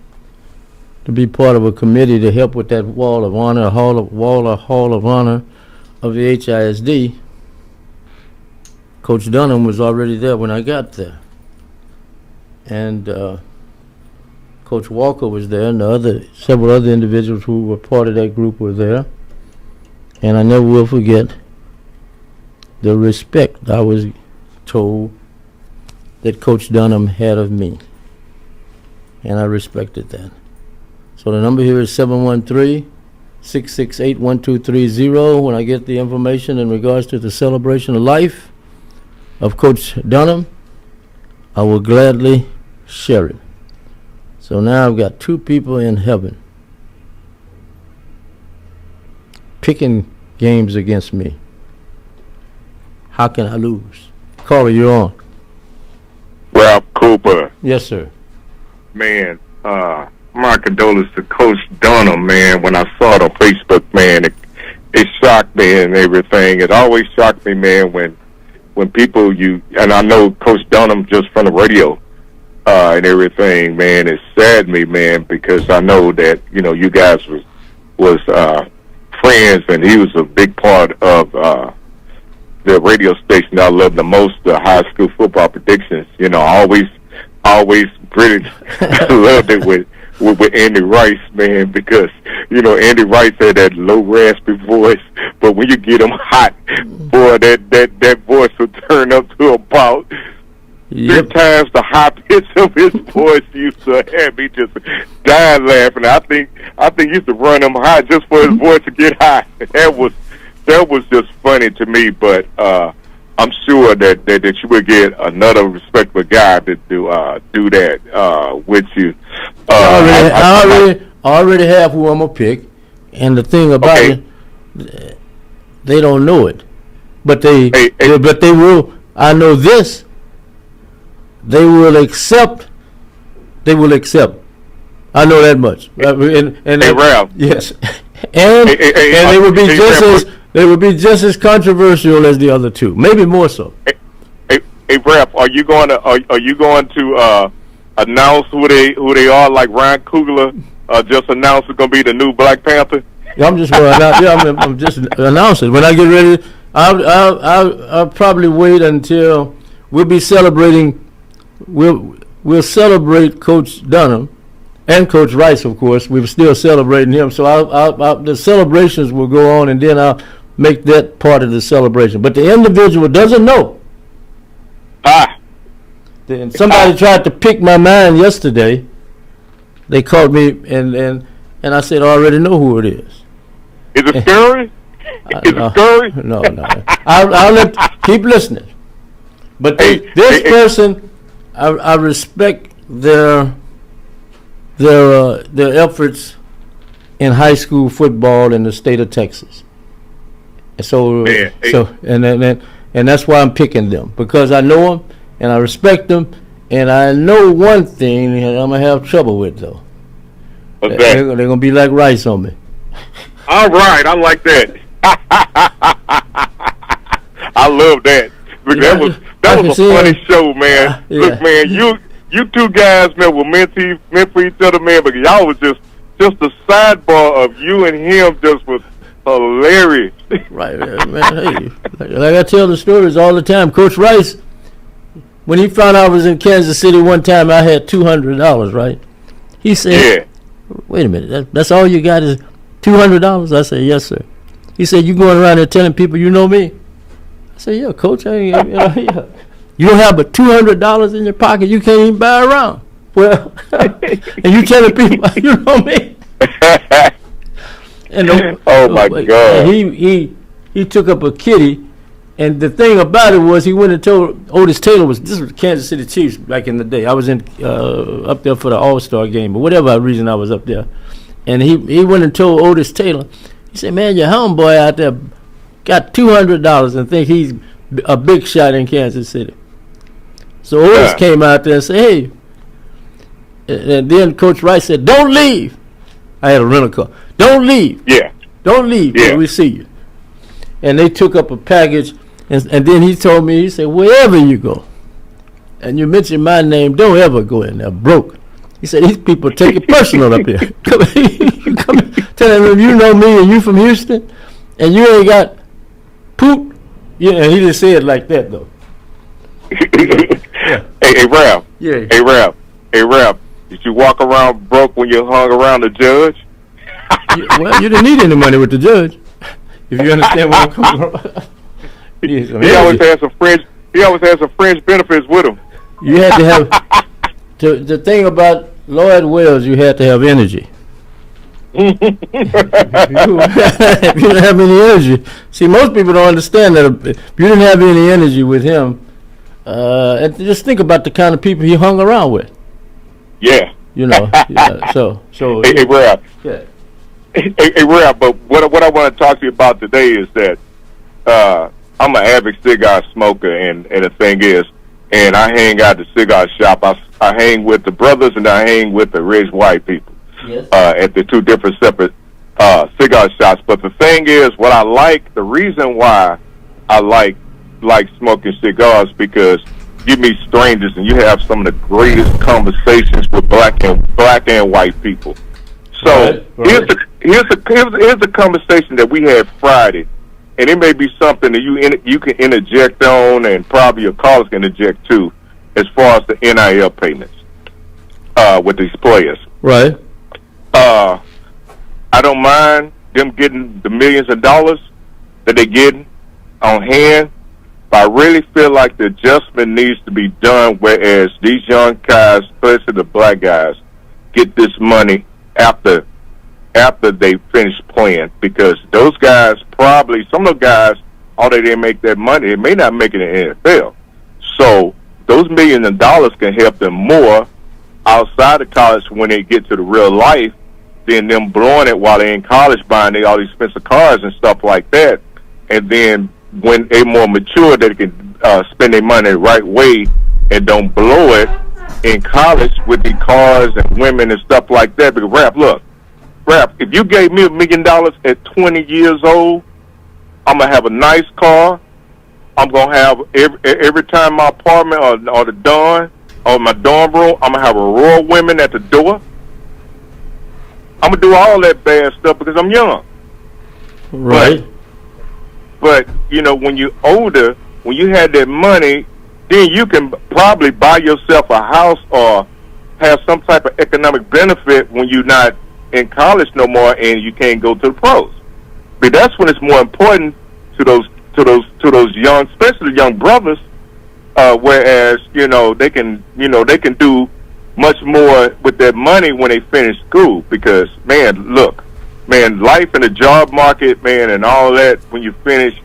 to be part of a committee to help with that Wall of Honor, Hall of Honor of the HISD. Coach Dunham was already there when I got there. And Coach Walker was there, and several other individuals who were part of that group were there. And I never will forget the respect I was told that Coach Dunham had of me. And I respected that. So the number here is 713-668-1230. When I get the information in regards to the celebration of life of Coach Dunham, I will gladly share it. So now I've got two people in heaven picking games against me. How can I lose? Caller, you're on. Ralph Cooper. Yes, sir. Man, my condolences to Coach Dunham, man. When I saw it on Facebook, man, it shocked me and everything. It always shocked me, man, when people and I know Coach Dunham just from the radio and everything, man. It saddened me, man, because I know that, you guys was friends, and he was a big part of the radio station I love the most, the high school football predictions. Always really loved it with Andy Rice, man, because Andy Rice had that low raspy voice, but when you get him hot, boy, that voice will turn up to about 3 times the high pitch of his voice. Used to have me just dying laughing. I think he used to run him high just for his voice to get high. That was just funny to me, but I'm sure that you would get another respectable guy to do that with you. I already have who I'm gonna pick, and the thing about it, they don't know it, but they will. I know this. They will accept. They will accept. I know that much. And Ralph. Yes, and they will be They would be just as controversial as the other two, maybe more so. Hey, Ralph, are you going to announce who they are, like Ryan Coogler just announced it's going to be the new Black Panther? Yeah, I'm just going to announce. Yeah, I'm just announcing. When I get ready, I'll probably wait until we'll be celebrating. We'll celebrate Coach Dunham and Coach Rice, of course. We're still celebrating him, so the celebrations will go on, and then I'll make that part of the celebration. But the individual doesn't know. Then somebody tried to pick my mind yesterday. They called me, and I said, I already know who it is. Is it Scurry? Is it Scurry? No. I'll keep listening. But this person, I respect their efforts in high school football in the state of Texas. And so that's why I'm picking them, because I know them and I respect them, and I know one thing that I'm gonna have trouble with though. What's that? They're gonna be like Rice on me. All right, I like that. I love that. That was a funny show, man. Look, man, you two guys, man, were meant for each other, man. But y'all was just a sidebar of you and him just was hilarious. Right, man. Hey, like I tell the stories all the time. Coach Rice, when he found out I was in Kansas City one time, I had $200, right? He said, wait a minute, that's all you got is $200? I said, yes, sir. He said, you going around there telling people you know me? I said, yeah, Coach, You don't have but $200 in your pocket. You can't even buy around. Well, and you telling people you know me? And oh my God! And he took up a kitty, and the thing about it was he went and told Otis Taylor this was Kansas City Chiefs back in the day. I was in up there for the All-Star game, but whatever reason I was up there, and he went and told Otis Taylor. He said, "Man, your homeboy out there got $200 and think he's a big shot in Kansas City." So Otis came out there and said, "Hey," and then Coach Rice said, "Don't leave." I had a rental car. "Don't leave." Yeah. "Don't leave till we see you." And they took up a package, and then he told me, he said, "Wherever you go, and you mention my name, don't ever go in there broke." He said, "These people take it personal up here. You come telling them you know me and you from Houston, and you ain't got poop." Yeah, and he just said it like that though. Hey, Ralph. Yeah. Hey, Ralph. Did you walk around broke when you hung around the judge? Well, you didn't need any money with the judge, if you understand where I'm coming from. He always had some fringe. He always had some fringe benefits with him. You had to have. The thing about Lloyd Wells, you had to have energy. If you didn't have any energy, see, most people don't understand that. If you didn't have any energy with him, and just think about the kind of people he hung around with. Yeah. You know. Yeah, so. Hey, Ralph. Yeah. Hey, Ralph. But what I want to talk to you about today is that I'm an avid cigar smoker, and the thing is, and I hang out at the cigar shop. I hang with the brothers, and I hang with the rich white people. Yes. At the two different separate cigar shops. But the thing is, what I like, the reason why I like smoking cigars, because you meet strangers and you have some of the greatest conversations with black and white people. So right. here's the conversation that we had Friday, and it may be something that you can interject on, and probably your callers can interject too, as far as the NIL payments with these players. Right. I don't mind them getting the millions of dollars that they're getting on hand, but I really feel like the adjustment needs to be done, whereas these young guys, especially the black guys, get this money after they finish playing, because those guys probably, some of the guys, although they didn't make that money, they may not make it in the NFL. So those millions of dollars can help them more outside of college when they get to the real life than them blowing it while they're in college, buying all these expensive cars and stuff like that. And then when they're more mature, they can spend their money the right way and don't blow it in college with the cars and women and stuff like that. Because Rap, if you gave me $1 million at 20 years old, I'm going to have a nice car. I'm going to have, every time my apartment or the dorm, or my dorm room, I'm going to have a row of women at the door. I'm going to do all that bad stuff because I'm young. Right. But you know, when you're older, when you had that money, then you can probably buy yourself a house or have some type of economic benefit when you're not in college no more and you can't go to the pros. But that's when it's more important to those young, especially the young brothers. Whereas they can do much more with their money when they finish school, because life in the job market, man, and all that, when you finish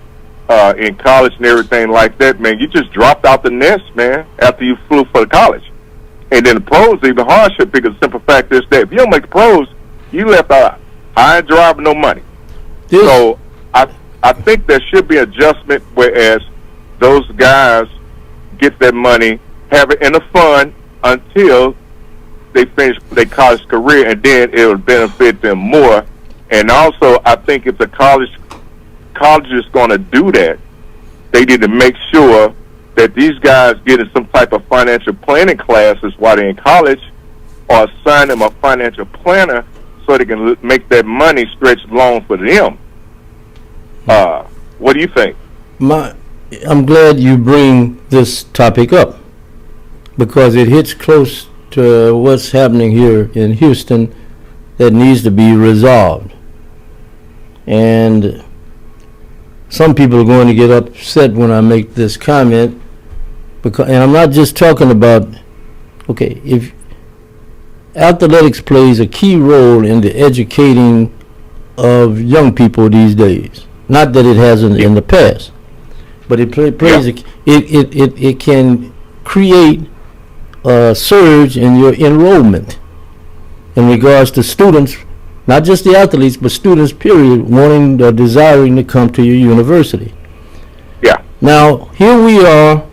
in college and everything like that, man, you just dropped out the nest, man, after you flew for the college. And then the pros, even hardship, because the simple fact is that if you don't make the pros, you left out high and dry with no money. Yes. So I think there should be adjustment, whereas those guys get that money, have it in a fund until they finish their college career, and then it will benefit them more. And also, I think if the college is going to do that, they need to make sure that these guys get in some type of financial planning classes while they're in college, or assign them a financial planner so they can make that money stretch long for them. What do you think? I'm glad you bring this topic up, because it hits close to what's happening here in Houston that needs to be resolved. And some people are going to get upset when I make this comment, and I'm not just talking about, if athletics plays a key role in the educating of young people these days. Not that it hasn't in the past, but it plays. It can create a surge in your enrollment in regards to students, not just the athletes, but students, period, wanting or desiring to come to your university. Yeah. Now, here we are,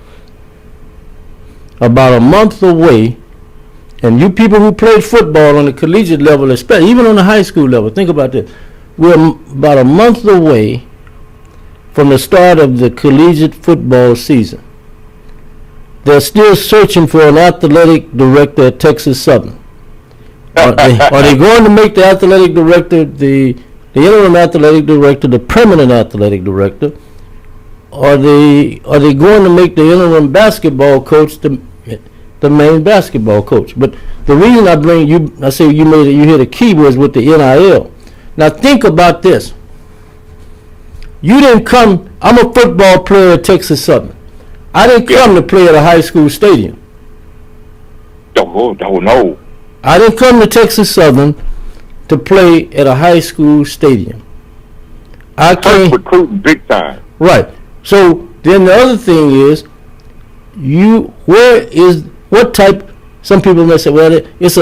about a month away, and you people who played football on the collegiate level, especially even on the high school level, think about this. We're about a month away from the start of the collegiate football season. They're still searching for an athletic director at Texas Southern. Are they going to make the athletic director, the interim athletic director, the permanent athletic director? Are they going to make the interim basketball coach the main basketball coach. But the reason I bring you, I say you hit a key was with the NIL. Now think about this. You didn't come. I'm a football player at Texas Southern. I didn't come to play at a high school stadium. No. I didn't come to Texas Southern to play at a high school stadium. I came recruiting big time. Right. So then the other thing is, what type? Some people may say, well, it's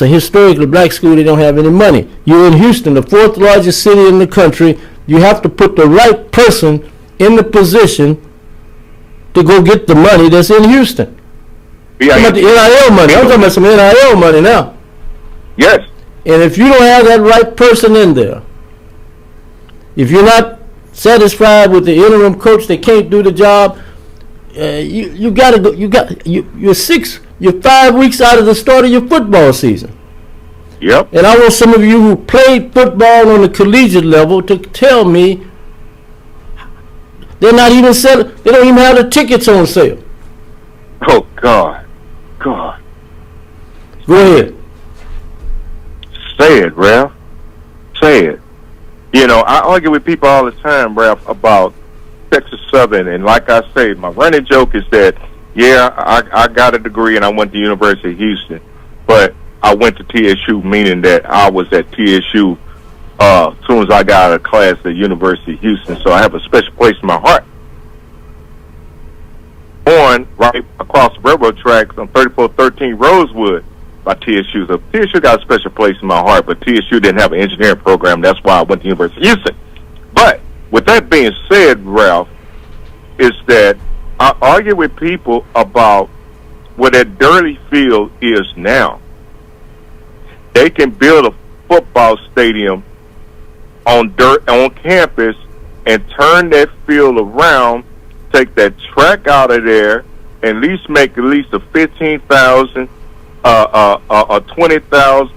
a historically black school. They don't have any money. You're in Houston, the 4th largest city in the country. You have to put the right person in the position to go get the money that's in Houston. I'm talking about the NIL money. I'm talking about some NIL money now. Yes. And if you don't have that right person in there, if you're not satisfied with the interim coach that can't do the job, you gotta go. You're 5 weeks out of the start of your football season. Yep. And I want some of you who played football on the collegiate level to tell me they're not even selling. They don't even have the tickets on sale. Oh God. Go ahead. Say it, Ralph. Say it. You know, I argue with people all the time, Ralph, about Texas Southern, and like I say, my running joke is that, yeah, I got a degree and I went to University of Houston, but I went to TSU, meaning that I was at TSU as soon as I got out of class at University of Houston, so I have a special place in my heart. Born right across the railroad tracks on 3413 Rosewood by TSU. So TSU got a special place in my heart, but TSU didn't have an engineering program. That's why I went to University of Houston. But with that being said, Ralph, is that I argue with people about what that dirty field is now. They can build a football stadium on campus and turn that field around, take that track out of there, and at least make at least a 15,000, a 20,000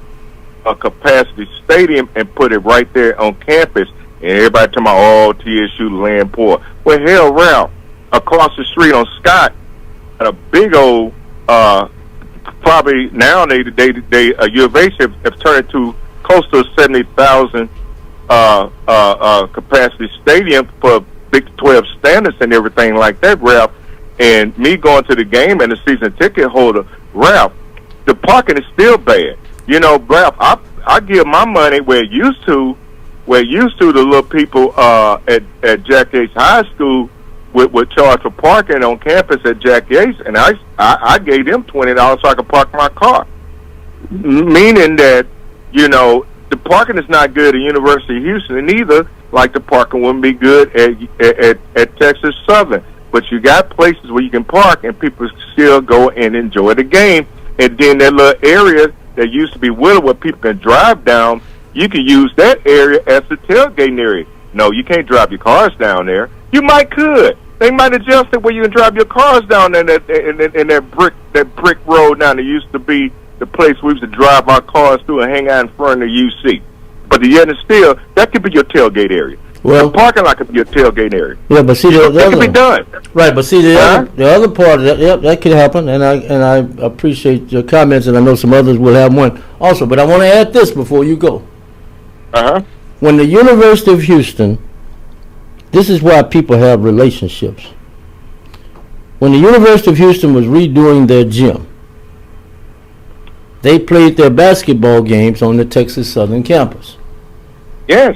capacity stadium and put it right there on campus. And everybody talking about, TSU land poor. Well, hell, Ralph, across the street on Scott, at a big old, probably now they U of H have turned it to close to a 70,000 capacity stadium for Big 12 standards and everything like that, Ralph. And me going to the game and the season ticket holder, Ralph, the parking is still bad. You know, Ralph, I give my money where it used to the little people at Jack Yates High School would charge for parking on campus at Jack Yates, and I gave them $20 so I could park my car. Meaning that, you know, the parking is not good at University of Houston, and either like the parking wouldn't be good at Texas Southern. But you got places where you can park and people still go and enjoy the game. And then that little area that used to be Willow where people can drive down, you can use that area as the tailgating area. No, you can't drive your cars down there. You might could. They might adjust it where you can drive your cars down in that brick road now that used to be the place we used to drive our cars through and hang out in front of the UC. But yet and still, that could be your tailgate area. Well, the parking lot could be your tailgate area. Yeah, but see, that could be done. Right, but see, the other part of that, that could happen, and I appreciate your comments, and I know some others will have one also. But I want to add this before you go. When the University of Houston, this is why people have relationships. When the University of Houston was redoing their gym, they played their basketball games on the Texas Southern campus. Yes.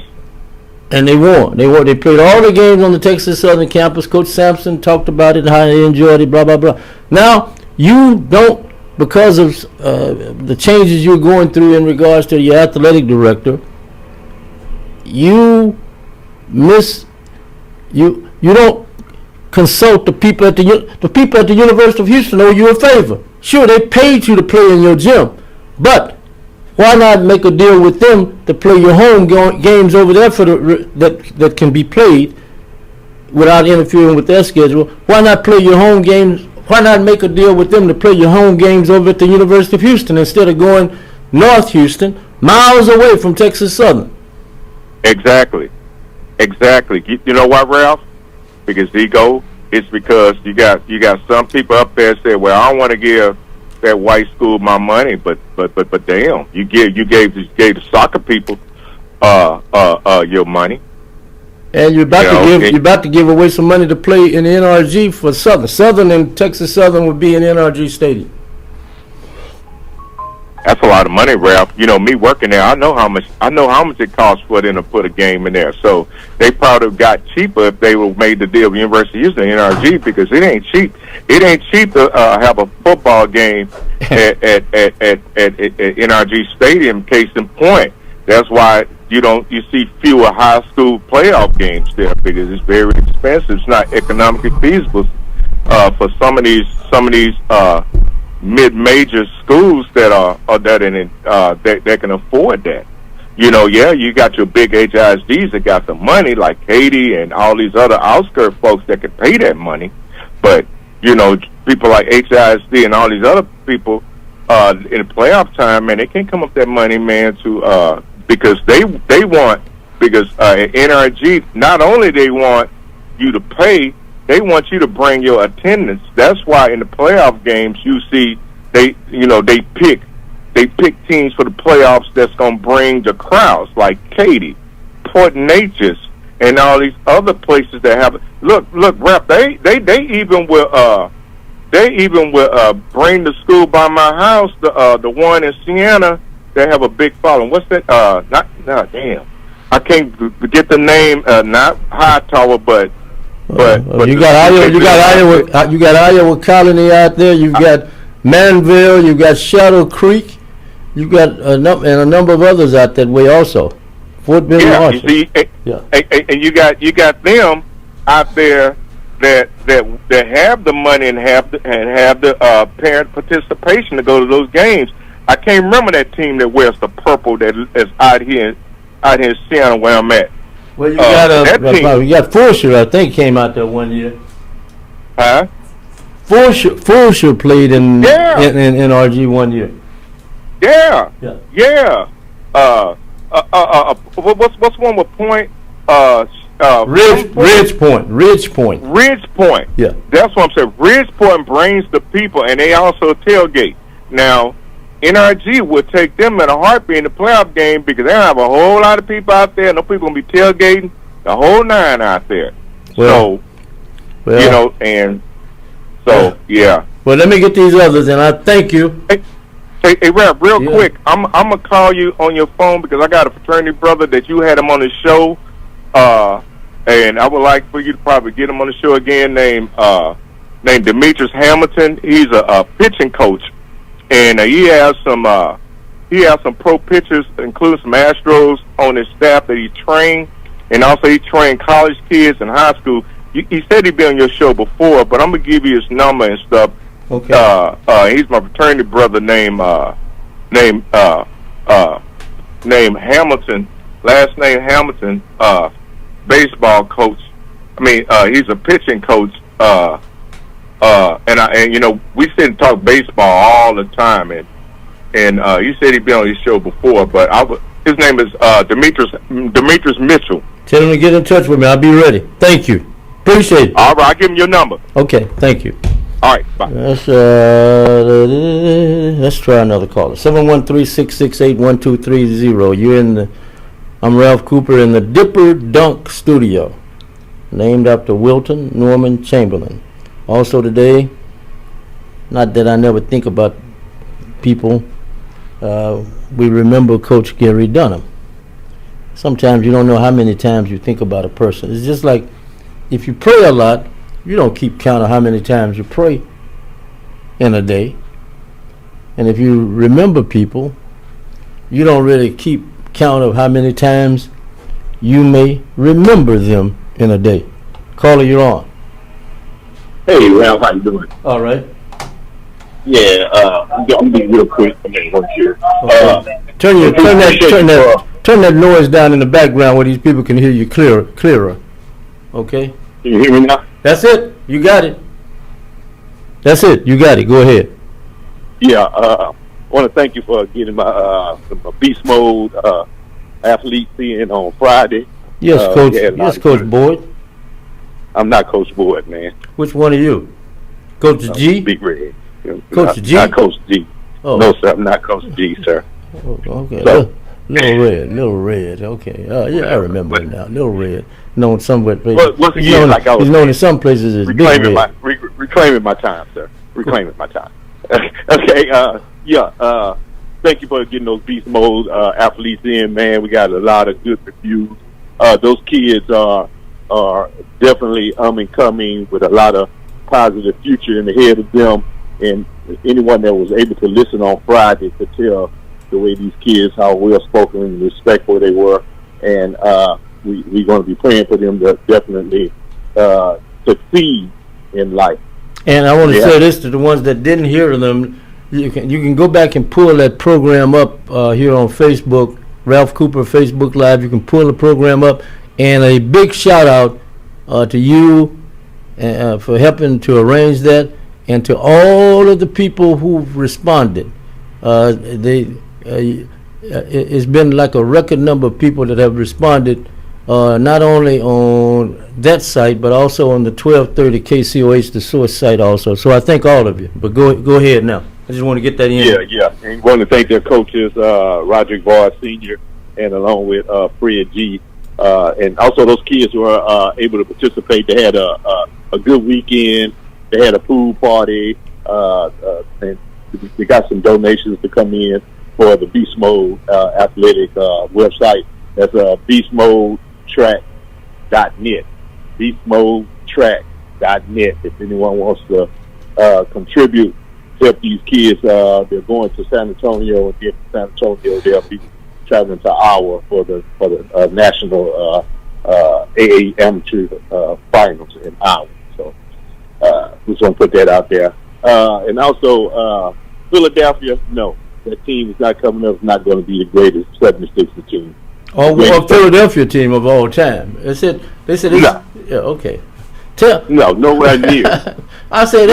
And they won. They played all the games on the Texas Southern campus. Coach Sampson talked about it and how they enjoyed it, blah, blah, blah. Now, you don't, because of the changes you're going through in regards to your athletic director, you don't consult the people at the University of Houston owe you a favor. Sure, they paid you to play in your gym, but why not make a deal with them to play your home games over there that can be played without interfering with their schedule? Why not play your home games? Why not make a deal with them to play your home games over at the University of Houston instead of going North Houston, miles away from Texas Southern? Exactly. You know why, Ralph? Because ego. It's because you got some people up there say, well, I don't want to give that white school my money, but damn, you gave the soccer people your money. And you're about to give away some money to play in the NRG for Southern. Southern and Texas Southern would be in NRG Stadium. That's a lot of money, Ralph. You know, me working there, I know how much it costs for them to put a game in there. So they probably got cheaper if they would made the deal with University of Houston and NRG, because it ain't cheap. It ain't cheap to have a football game at NRG Stadium. Case in point, that's why you see fewer high school playoff games there, because it's very expensive. It's not economically feasible for some of these mid-major schools that can afford that. You know, yeah, you got your big HISDs that got the money, like Katy and all these other outskirt folks that can pay that money. But, you know, people like HISD and all these other people in the playoff time, man, they can't come up that money, man, to because they want, because NRG, not only they want you to pay, they want you to bring your attendance. That's why in the playoff games you see they pick teams for the playoffs that's gonna bring the crowds, like Katy, Port Neches, and all these other places that have. Look, Rep, they even will bring the school by my house, the one in Siena, that have a big following. What's that? Damn, I can't get the name. Not Hightower, but you got Iowa Colony out there. You got Manville. You got Shadow Creek. You got a number of others out that way also. Fort Bend, you see, and you got them out there that have the money and have the parent participation to go to those games. I can't remember that team that wears the purple that is out here in Siena where I'm at. Well, you got Fulshire, I think, came out there one year. Huh? Fulshire played in NRG one year. Yeah. What's one with Point? Ridge Point. Yeah. That's what I'm saying. Ridge Point brings the people, and they also tailgate. Now, NRG would take them in a heartbeat in the playoff game, because they don't have a whole lot of people out there. No people gonna be tailgating, the whole nine out there. Yeah. Well, let me get these others, and I thank you. Hey, Rap, real quick, I'm gonna call you on your phone, because I got a fraternity brother that you had him on the show, and I would like for you to probably get him on the show again. Named Demetrius Hamilton. He's a pitching coach. And he has some pro pitchers, including some Astros, on his staff that he trained, and also he trained college kids in high school. He said he'd been on your show before, but I'm gonna give you his number and stuff. Okay. He's my fraternity brother named Hamilton, last name Hamilton, baseball coach. I mean, he's a pitching coach. And we sit and talk baseball all the time, and he said he'd been on his show before, but his name is Demetrius Mitchell. Tell him to get in touch with me. I'll be ready. Thank you. Appreciate it. All right, I'll give him your number. Okay, thank you. All right, bye. Let's try another caller. 713-668-1230. I'm Ralph Cooper in the Dipper Dunk Studio, named after Wilton Norman Chamberlain. Also today, not that I never think about people, we remember Coach Gary Dunham. Sometimes you don't know how many times you think about a person. It's just like if you pray a lot, you don't keep count of how many times you pray in a day. And if you remember people, you don't really keep count of how many times you may remember them in a day. Caller, you're on. Hey, Ralph, how you doing? All right. Yeah, I'm gonna be real quick. I'm gonna work here. Okay. Turn that noise down in the background where these people can hear you clearer. Okay. Can you hear me now? That's it. You got it. That's it. You got it. Go ahead. Yeah. I want to thank you for getting my Beast Mode athletes in on Friday. Yes, Coach. Yes, Coach Boyd. I'm not Coach Boyd, man. Which one are you? Coach G? Big Red. Coach G? Not Coach G. Oh. No, sir. I'm not Coach G, sir. Oh, okay. So- Little Red. Okay. Yeah, I remember him now. Little Red. Known somewhat. But once he's again, known, like I was he's known saying, in some places as Big reclaiming Red. reclaiming my time, sir. Reclaiming my time. Okay. Thank you for getting those beast mode athletes in, man. We got a lot of good reviews. Those kids are definitely and coming with a lot of positive future in the head of them. And anyone that was able to listen on Friday could tell the way these kids, how well spoken and respectful they were. And we're going to be praying for them to definitely succeed in life. And I want to say this to the ones that didn't hear them. You can go back and pull that program up here on Facebook, Ralph Cooper Facebook Live. You can pull the program up. And a big shout out to you for helping to arrange that, and to all of the people who responded. It's been like a record number of people that have responded, not only on that site, but also on the 1230 KCOH, the source site also. So I thank all of you. But go ahead now. I just want to get that in. Yeah. And want to thank their coaches, Roderick Bard Sr., and along with Fred G. And also those kids who were able to participate. They had a good weekend. They had a pool party. And they got some donations to come in for the Beast Mode athletic website. That's beastmodetrack.net. Beastmodetrack.net. If anyone wants to contribute, help these kids. They're going to San Antonio, and get to San Antonio, they'll be traveling to Iowa for the national AA amateur finals in Iowa. So just want to put that out there. And also Philadelphia, no, that team is not coming up. It's not going to be the greatest 76er team. Well, Philadelphia team of all time. They said no. Yeah, okay. No, nowhere near. I say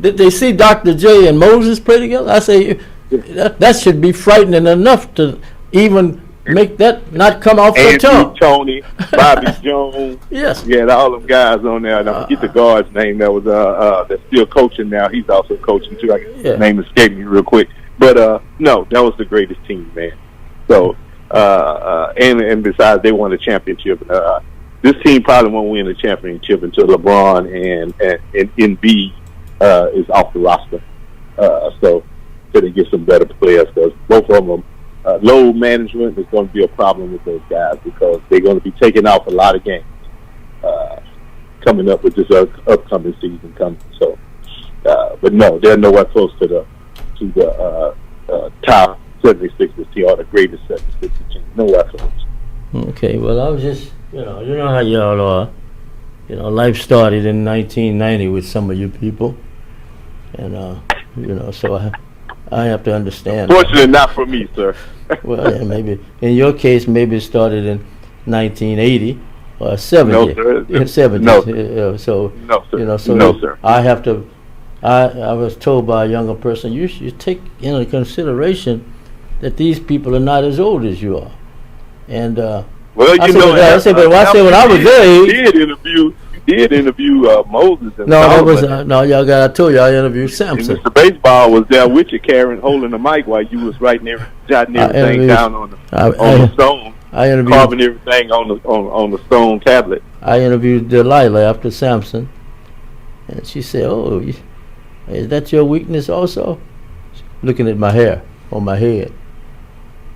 did they see Dr. J and Moses play together? I say that should be frightening enough to even make that not come off the tongue. Tony, Bobby Jones. Yes. Yeah, all them guys on there. And I forget the guard's name that was that's still coaching now. He's also coaching too. His name escaped me real quick. But no, that was the greatest team, man. So and besides, they won the championship. This team probably won't win the championship until LeBron and Embiid is off the roster. So they get some better players, because both of them, load management is going to be a problem with those guys, because they're going to be taking off a lot of games coming up with this upcoming season coming. So, but no, they're nowhere close to the top 76ers team, or the greatest 76ers team. Nowhere close. Okay, well, I was just, you know how y'all are. Life started in 1990 with some of you people, and so I have to understand. Fortunately, not for me, sir. Well, yeah, maybe in your case, maybe it started in 1980 or 70. No, sir. 70. No. So No, sir. So No, sir. I have to. I was told by a younger person, you should take into consideration that these people are not as old as you are, and well, I said when I was their age. You did interview Moses. And No, that was Solomon. no. I told you I interviewed Samson. And Mr. Baseball was there with you, Karen, holding the mic while you was writing jotting everything down on the stone, I interviewed, carving everything on the stone tablet. I interviewed Delilah after Samson, and she said, "Oh, is that your weakness also?" Looking at my hair on my head,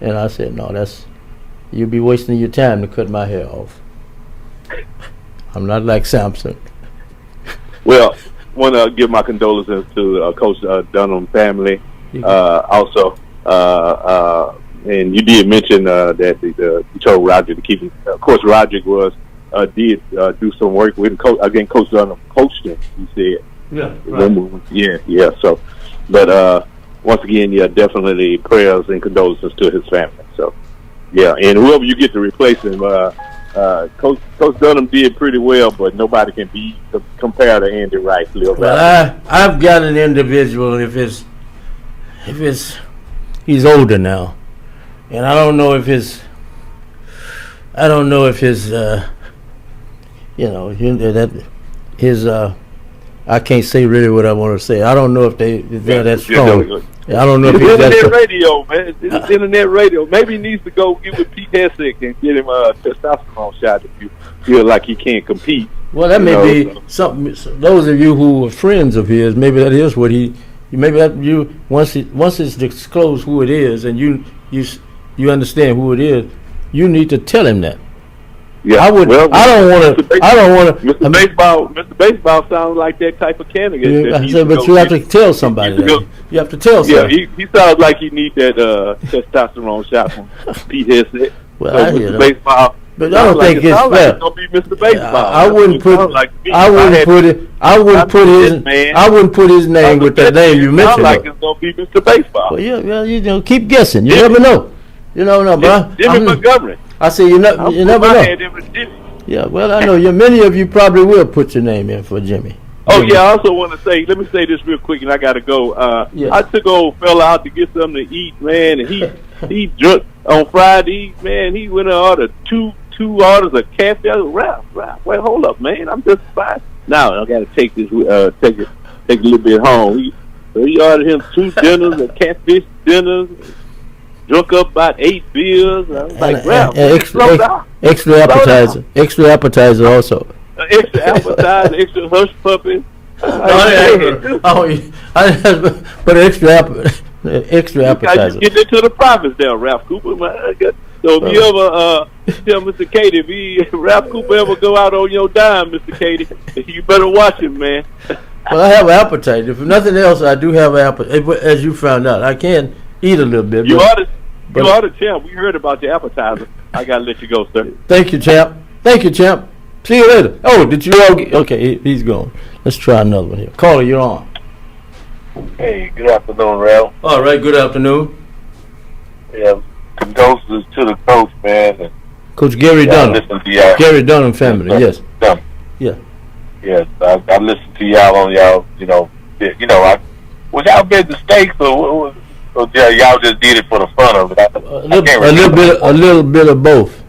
and I said, "No, you'd be wasting your time to cut my hair off. I'm not like Samson." Well, want to give my condolences to Coach Dunham family. Also, and you did mention that you told Roger to keep him. Of course, Roger did do some work with Coach Dunham coached him. He said, "Yeah, right. yeah." So, but once again, definitely prayers and condolences to his family. So, yeah, and whoever you get to replace him. Coach Dunham did pretty well, but nobody can be compared to Andy Rice. Well, I've got an individual. If he's older now, and I don't know if his I can't say really what I want to say. I don't know if they're that strong. I don't know if It's he's that internet strong. radio, man. It's internet radio. Maybe he needs to go get with Pete Hessick and get him a testosterone shot if you feel like he can't compete. Well, that You may know, be something. Those of you who are friends of his, maybe that is what he. Maybe that you once it's disclosed who it is, and you understand who it is, you need to tell him that. Yeah, I would. well, I don't want to. I don't want to. Mr. Baseball sounds like that type of candidate. that I needs said, to but go you have get- to tell somebody needs to that. You have to tell Yeah, somebody. he sounds like he needs that testosterone shot from Pete Hessick. Well, So I hear Mr. that. Baseball. But I sounds don't like think it's sounds like fair. it's gonna be Mr. Baseball. I wouldn't put. Sounds like me. I wouldn't had- put it. I wouldn't put his. man. I wouldn't put his name with that name you Sounds mentioned. like though. it's gonna be Mr. Baseball. Well, yeah, you know, keep guessing. You never know. You don't know, but Jimmy Montgomery. I say you never My know. head in with Jimmy. Yeah, well, I know many of you probably will put your name in for Jimmy. Oh Jimmy. yeah, I also want to say. Let me say this real quick, and I gotta go. Yeah. I took old fella out to get something to eat, man, and he drunk on Friday. Man, he went and ordered two orders of catfish. Ralph, wait, hold up, man. I'm just fine. Now I gotta take this. Take a little bit home. He ordered him 2 dinners, a catfish dinners. Drunk up about 8 beers. I was like, Ralph, slow down. Extra appetizer. Extra appetizer also. Extra appetizer, extra hush puppy. But extra appetizer. Get into the profits there, Ralph Cooper. Man. So if you ever tell Mr. Katie, if Ralph Cooper ever go out on your dime, Mr. Katie, you better watch him, man. Well, I have an appetite. If nothing else, I do have an appetite. As you found out, I can eat a little bit. You are the champ. We heard about your appetizer. I gotta let you go, sir. Thank you, champ. Thank you, champ. See you later. Oh, did you all get... Okay, he's gone. Let's try another one here. Caller, you're on. Hey, good afternoon, Ralph. All right, good afternoon. Yeah, condolences to the coach, man. And, Coach Gary Dunham. listen to y'all. Gary Dunham family, yes. Dunham. Yeah. Yes, I listened to y'all on y'all, was y'all made the stakes or y'all just did it for the fun of it? A little bit of both.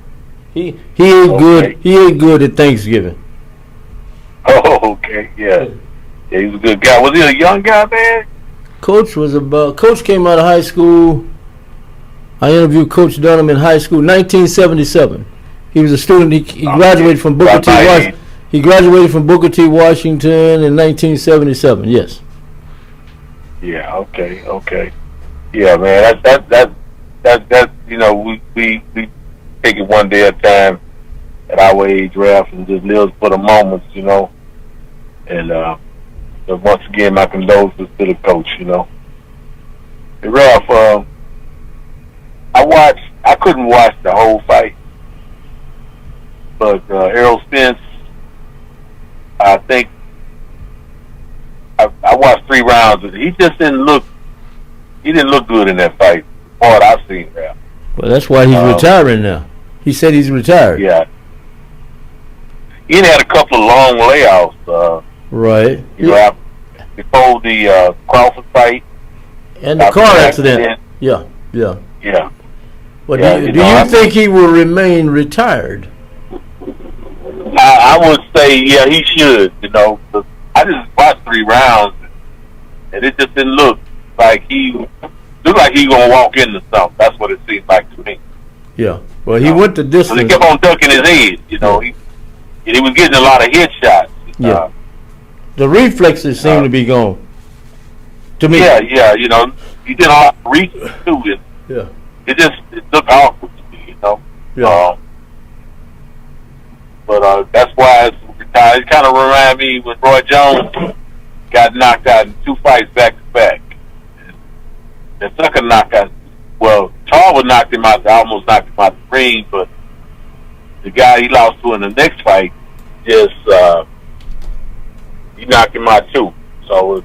He ain't good. He ain't good at Thanksgiving. Oh, okay, yeah. Yeah, he was a good guy. Was he a young guy, man? Coach came out of high school. I interviewed Coach Dunham in high school, 1977. He was a student. He graduated from Booker T. Washington. He graduated from Booker T. Washington in 1977. Yes. Yeah. Okay. Yeah, man. That's we take it one day at a time at our age, Ralph, and just live for the moments, And so once again, my condolences to the coach, Hey, Ralph, I couldn't watch the whole fight, but Errol Spence, I think I watched 3 rounds. He just didn't look good in that fight. From what I've seen, Ralph. Well, that's why he's retiring now. He said he's retired. Yeah. He had a couple of long layoffs. Right. Before the Crawford fight. And the car accident. Yeah. Yeah. Well, Yeah, do you think he will remain retired? I would say, yeah, he should. I just watched 3 rounds, and it just didn't look like he gonna walk into something. That's what it seemed like to me. Yeah. Well, he went the distance. He kept on ducking his head. He was getting a lot of headshots. Yeah. The reflexes seem to be gone. To me. Yeah. He did a lot of reach to it. Yeah. It looked awkward to me. Yeah. But that's why it's retired. It kind of reminded me when Roy Jones got knocked out in 2 fights back to back. The second knockout, Tarver knocked him out. Almost knocked him out the ring, but the guy he lost to in the next fight just he knocked him out too. So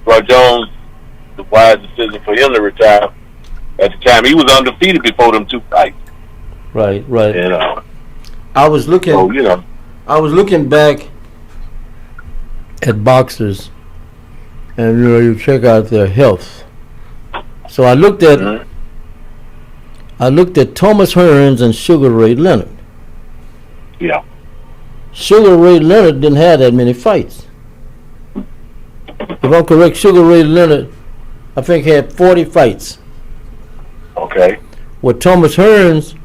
Roy Jones, the wise decision for him to retire. At the time, he was undefeated before them 2 fights. Right. And I was looking. I was looking back at boxers, and you check out their health. So I looked at Thomas Hearns and Sugar Ray Leonard. Yeah. Sugar Ray Leonard didn't have that many fights. if I'm correct, Sugar Ray Leonard, I think, had 40 fights. Okay. Well, Thomas Hearns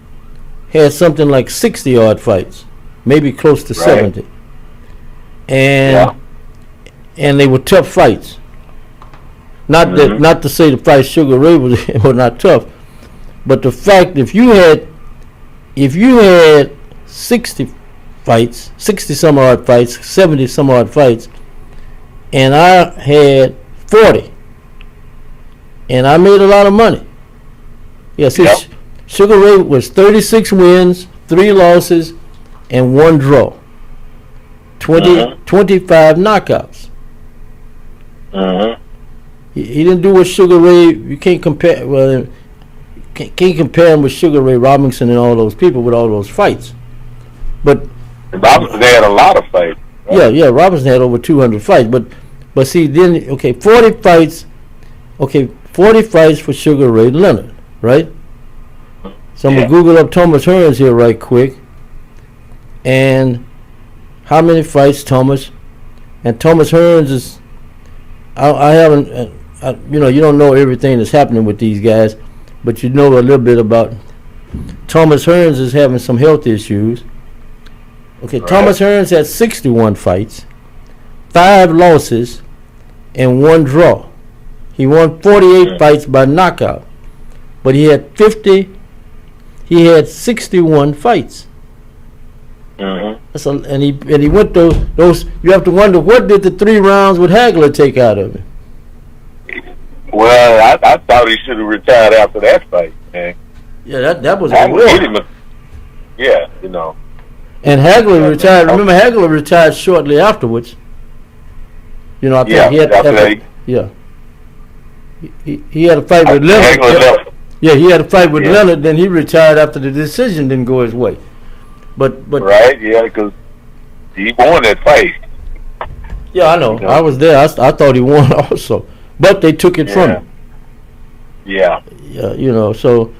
had something like 60-odd fights, maybe close to 70. And they were tough fights. Not to say the fight Sugar Ray was not tough, but the fact if you had 60 fights, 60 some odd fights, 70 some odd fights, and I had 40, and I made a lot of money. Yes, Sugar Ray was 36 wins, 3 losses, and 1 draw. 25 knockouts. He didn't do what Sugar Ray. You can't compare. Well, can't compare him with Sugar Ray Robinson and all those people with all those fights. But Robinson had a lot of fights. Right? Yeah. Robinson had over 200 fights. But see, then 40 fights. 40 fights for Sugar Ray Leonard, right? So I'm gonna Google up Thomas Hearns here right quick. And how many fights Thomas? And Thomas Hearns is. I haven't. You don't know everything that's happening with these guys, but you know a little bit about. Thomas Hearns is having some health issues. Right. Thomas Hearns had 61 fights, 5 losses, and 1 draw. He won 48 fights by knockout, but he had 61 fights. And he went those. You have to wonder, what did the 3 rounds with Hagler take out of him? Well, I thought he should have retired after that fight, man. Yeah, that was a war. Yeah, And Hagler retired. Remember, Hagler retired shortly afterwards. I think he had. He had a fight with Leonard. Yeah, he had a fight with Leonard. Then he retired after the decision didn't go his way. But right, because he won that fight. Yeah, I know. I was there. I thought he won also, but they took it from him. Yeah. Yeah, so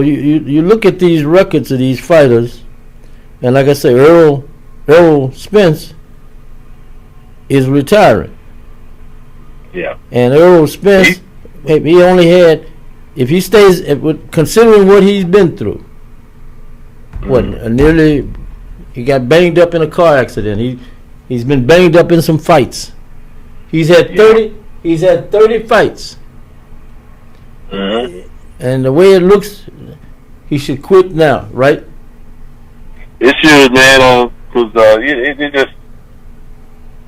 you look at these records of these fighters, and like I say, Errol Spence is retiring. Yeah. And Errol Spence, he only had, if he stays, considering what he's been through. Nearly, he got banged up in a car accident. He's been banged up in some fights. He's had 30. He's had 30 fights. And the way it looks, he should quit now, right? It should, man. Because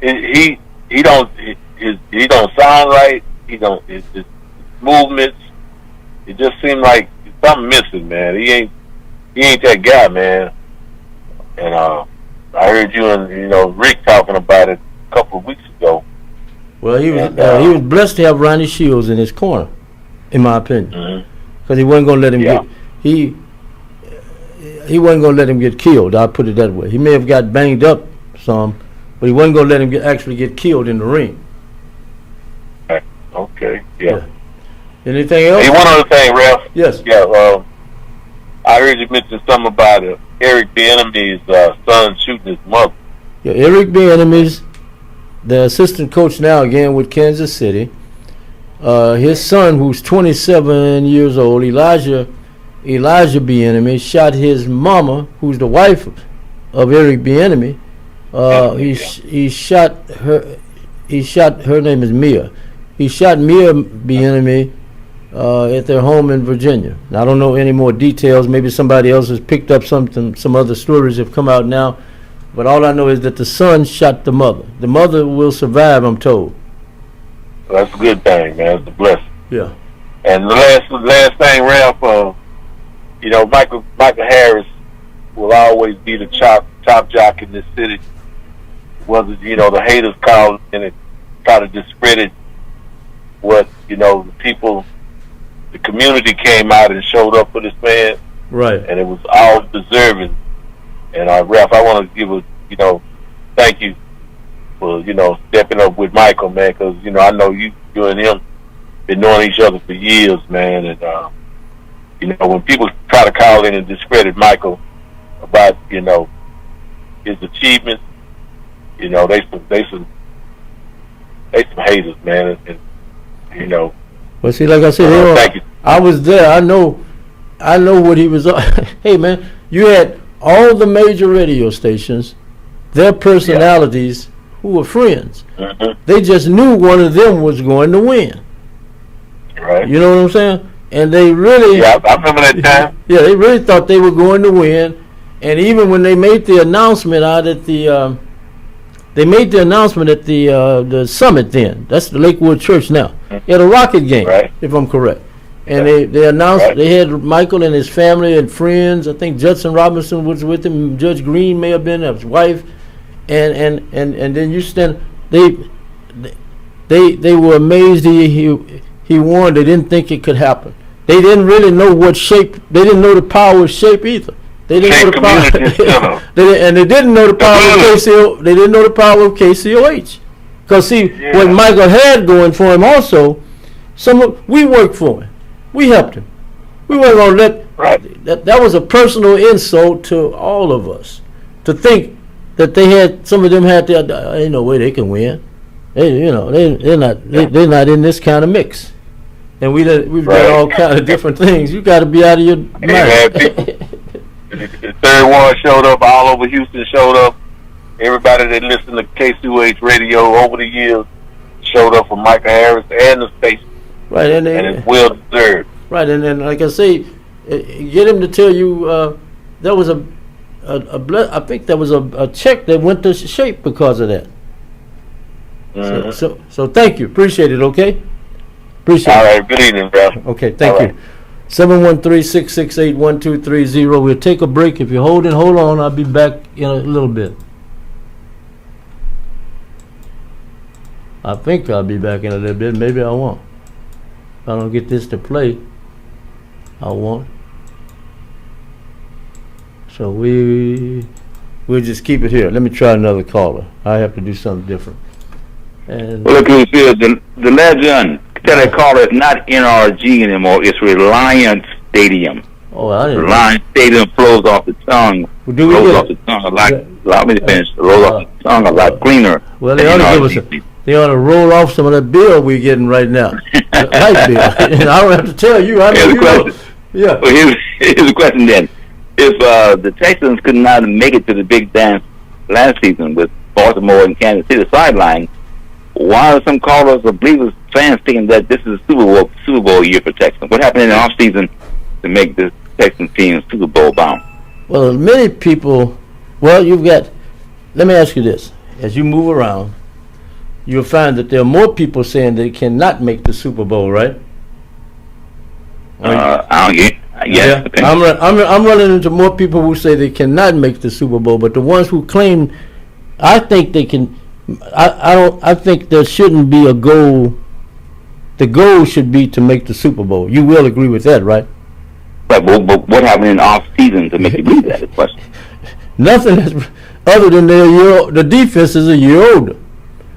he don't sound right. His movements. It just seemed like something missing, man. He ain't that guy, man. And I heard you and Rick talking about it a couple of weeks ago. Well, he was blessed to have Ronnie Shields in his corner, in my opinion, because he wasn't going to let him get he wasn't going to let him get killed. I'll put it that way. He may have got banged up some, but he wasn't going to let him actually get killed in the ring. Okay. Yeah. Anything else? Hey, one other thing, Ralph. Yes. Yeah. I heard you mention something about Eric Bieniemy's son shooting his mother. Yeah, Eric Bieniemy, the assistant coach now again with Kansas City. His son, who's 27 years old, Elijah Bieniemy, shot his mama, who's the wife of Eric Bieniemy. He shot her. Her name is Mia. He shot Mia Bieniemy at their home in Virginia. Now, I don't know any more details. Maybe somebody else has picked up something. Some other stories have come out now. But all I know is that the son shot the mother. The mother will survive, I'm told. Well, that's a good thing, man. It's a blessing. Yeah. And the last thing, Ralph, Michael Harris will always be the top jock in this city. Whether, the haters call and try to discredit what, the people, the community came out and showed up for this man. Right. And it was all deserving. And Ralph, I want to give thank you for, stepping up with Michael, man, because, I know you and him been knowing each other for years, man. And, when people try to call in and discredit Michael about, his achievements, they they some haters, man. And you know. Well, see, like I said, thank you. I was there. I know what he was. Hey, man, you had all the major radio stations, their personalities who were friends. They just knew one of them was going to win. Right. You know what I'm saying? And they really. Yeah, I remember that time. Yeah, they really thought they were going to win. And even when they made the announcement out at the, the summit. Then that's the Lakewood Church now. At a Rocket game, if I'm correct. And they announced they had Michael and his family and friends. I think Judson Robinson was with him. Judge Green may have been his wife. And then you stand. They were amazed he won. They didn't think it could happen. They didn't really know what shape. They didn't know the power of shape either. They didn't know the power. They didn't know the power of KCO. They didn't know the power of KCOH. Because see, what Michael had going for him also, we worked for him. We helped him. We weren't going to let that was a personal insult to all of us to think that some of them had ain't no way they can win. They're not in this kind of mix. And we've done all kind of different things. You got to be out of your mind. The third one showed up all over Houston. Showed up. Everybody that listened to KCOH radio over the years showed up for Michael Harris and the station. Right, and it's well deserved. Right, and then like I say, get him to tell you there was I think there was a check that went to Shape because of that. So thank you, appreciate it. Okay, appreciate it. All right, good evening, bro. Okay, thank you. 713-668-1230. We'll take a break. If you're hold on. I'll be back in a little bit. I think I'll be back in a little bit. Maybe I won't. If I don't get this to play, I won't. So we'll just keep it here. Let me try another caller. I have to do something different. And look who's here. The legend. Tell that caller it's not NRG anymore. It's Reliance Stadium. Oh, I didn't. Reliance Stadium flows off the tongue. Flows off the tongue a lot. Allow me to finish. Rolls off the tongue a lot cleaner. Well, they ought to give us they ought to roll off some of that bill we're getting right now. Light bill. And I don't have to tell you. I know you know. Yeah. Well, here's the question then. If the Texans could not make it to the big dance last season with Baltimore and Kansas City sideline, why are some callers or believers, fans thinking that this is a Super Bowl year for Texans? What happened in the off season to make this Texans team Super Bowl bound? Well, many people. Well, let me ask you this: as you move around, you'll find that there are more people saying they cannot make the Super Bowl, right? Yes. Okay. I'm running into more people who say they cannot make the Super Bowl, but the ones who claim, I think they can. I think there shouldn't be a goal. The goal should be to make the Super Bowl. You will agree with that, right? Right, but what happened in the off season to make you believe that? Is the question. Nothing other than the defense is a year older.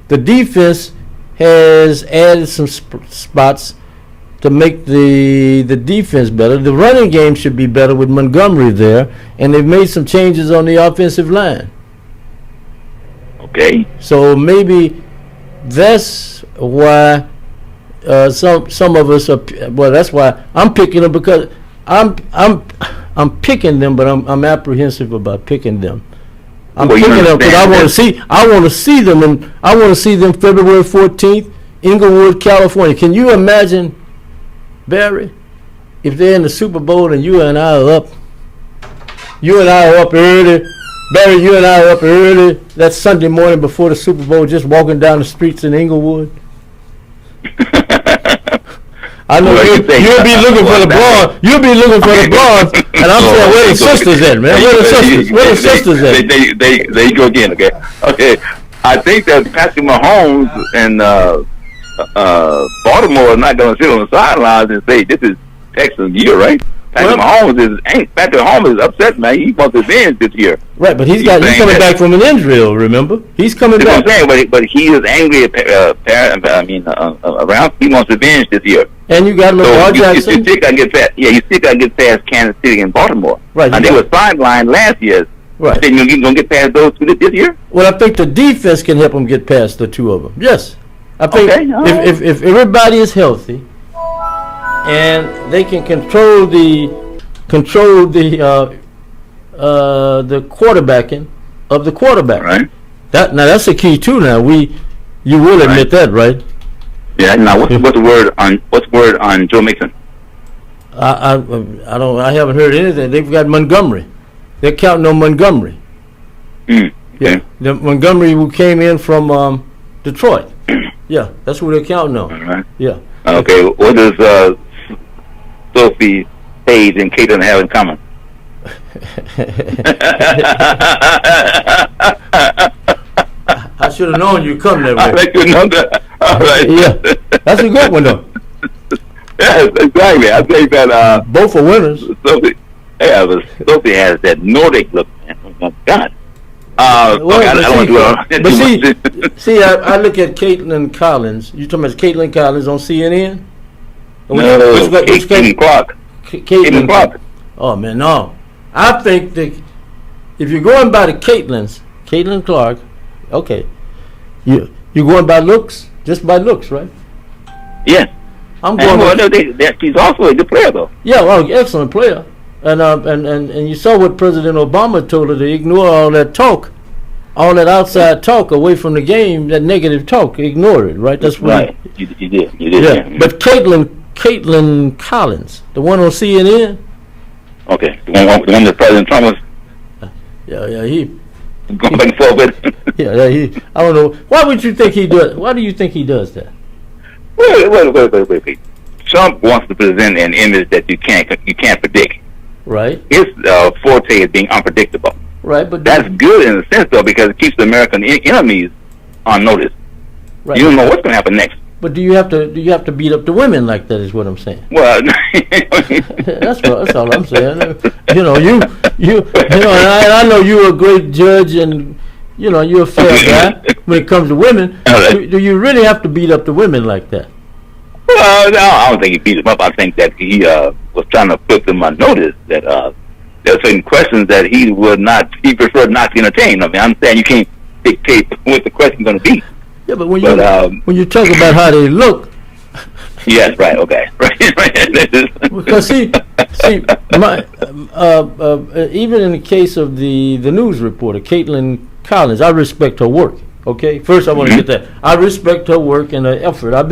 The defense has added some spots to make the defense better. The running game should be better with Montgomery there, and they've made some changes on the offensive line. Okay. So maybe that's why some of us are. Well, that's why I'm picking them, because I'm picking them, but I'm apprehensive about picking them. I'm picking them because I want to see them, and I want to see them February 14th, Inglewood, California. Can you imagine, Barry, if they're in the Super Bowl and you and I are up early? Barry, you and I are up early that Sunday morning before the Super Bowl, just walking down the streets in Inglewood. I know you'll be looking for the blonde. You'll be looking for the blondes, and I'm saying, where the sisters at, man? Where the sisters? Where the sisters at? There you go again. Okay. I think that Patrick Mahomes and Baltimore are not going to sit on the sidelines and say this is Texans' year, right? Patrick Mahomes is upset, man. He wants revenge this year. Right, but he's coming back from an injury, remember? He's coming back. What I'm saying, but he is angry around. He wants revenge this year. And you got Lamar Jackson. You still got to get past. Yeah, you still got to get past Kansas City and Baltimore. Right. And they were sidelined last year. Right. Then you're going to get past those two this year? Well, I think the defense can help them get past the two of them. Yes, I think Okay, all right. if everybody is healthy and they can control the quarterbacking of the quarterback. Right. That's the key too. Now you will admit that, right? Yeah. Now, what's the word on Joe Mixon? I haven't heard anything. They've got Montgomery. They're counting on Montgomery. Yeah, the Montgomery who came in from Detroit. Yeah, that's who they're counting on. All right. Yeah. Okay. What does Sophie Page and Caitlin have in common? I should have known you'd come that way. I let you know that. All right. Yeah, that's a good one though. Yes, exactly. I think that both are winners. Sophie has that Nordic look, man. Oh my God. I don't want to see, I look at Caitlin Collins. You talking about Caitlin Collins on CNN? Caitlin Clark. Caitlin Clark. Oh man, no. I think that if you're going by the Caitlin Clark, okay, you're going by looks, just by looks, right? Yeah. I'm going. She's also a good player, though. Yeah, well, excellent player. And you saw what President Obama told her to ignore all that talk, all that outside talk away from the game, that negative talk. Ignore it, right? That's right. You did. Yeah. But Caitlin Collins, the one on CNN. Okay, the one that President Trump was. Yeah, he going back and forth with. Yeah, he. I don't know. Why would you think he does? Why do you think he does that? Wait. Trump wants to present an image that you can't predict. Right. His forte is being unpredictable. Right, but that's good in a sense, though, because it keeps the American enemies on notice. Right. You don't know what's going to happen next. But do you have to beat up the women like that? Is what I'm saying. Well, that's all I'm saying. You know, and I know you're a great judge, and you know you're a fair guy when it comes to women. Do you really have to beat up the women like that? Well, no, I don't think he beat them up. I think that he was trying to put them on notice that there are certain questions that he preferred not to entertain. I mean, I'm saying you can't dictate what the question's going to be. Yeah, but when you talk about how they look. Yes, right, okay, right. Because even in the case of the news reporter Caitlin Collins, I respect her work. Okay, first I want to get that. I respect her work and her effort. I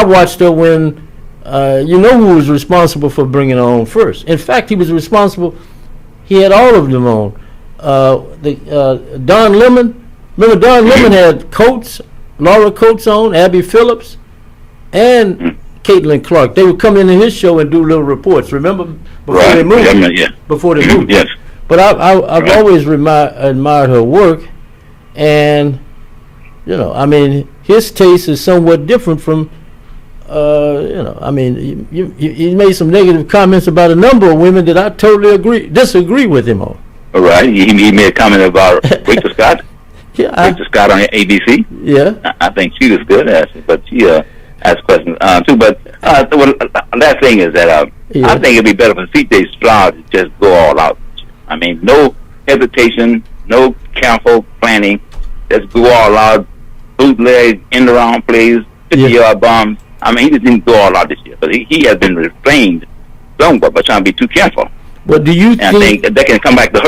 watched her when you know who was responsible for bringing her on first. In fact, he was responsible. He had all of them on. Don Lemon. Remember, Don Lemon had Laura Coates on, Abby Phillips, and Caitlin Clark. They would come into his show and do little reports. Remember before they moved. Yeah. Before they moved. Yes. But I've always admired her work, and you know, I mean, his taste is somewhat different from. You know, I mean, he made some negative comments about a number of women that I totally disagree with him on. All right. He made a comment about Rachel Scott. Rachel Scott on ABC. Yeah. I think she was good, actually, but she asked questions too. But that thing is that I think it'd be better for C.J. Stroud to just go all out. I mean, no hesitation, no careful planning. Just go all out, bootleg, end-around plays, 50-yard bombs. I mean, he just didn't go all out this year, but he has been restrained somewhat by trying to be too careful. What do you think? I think that can come back to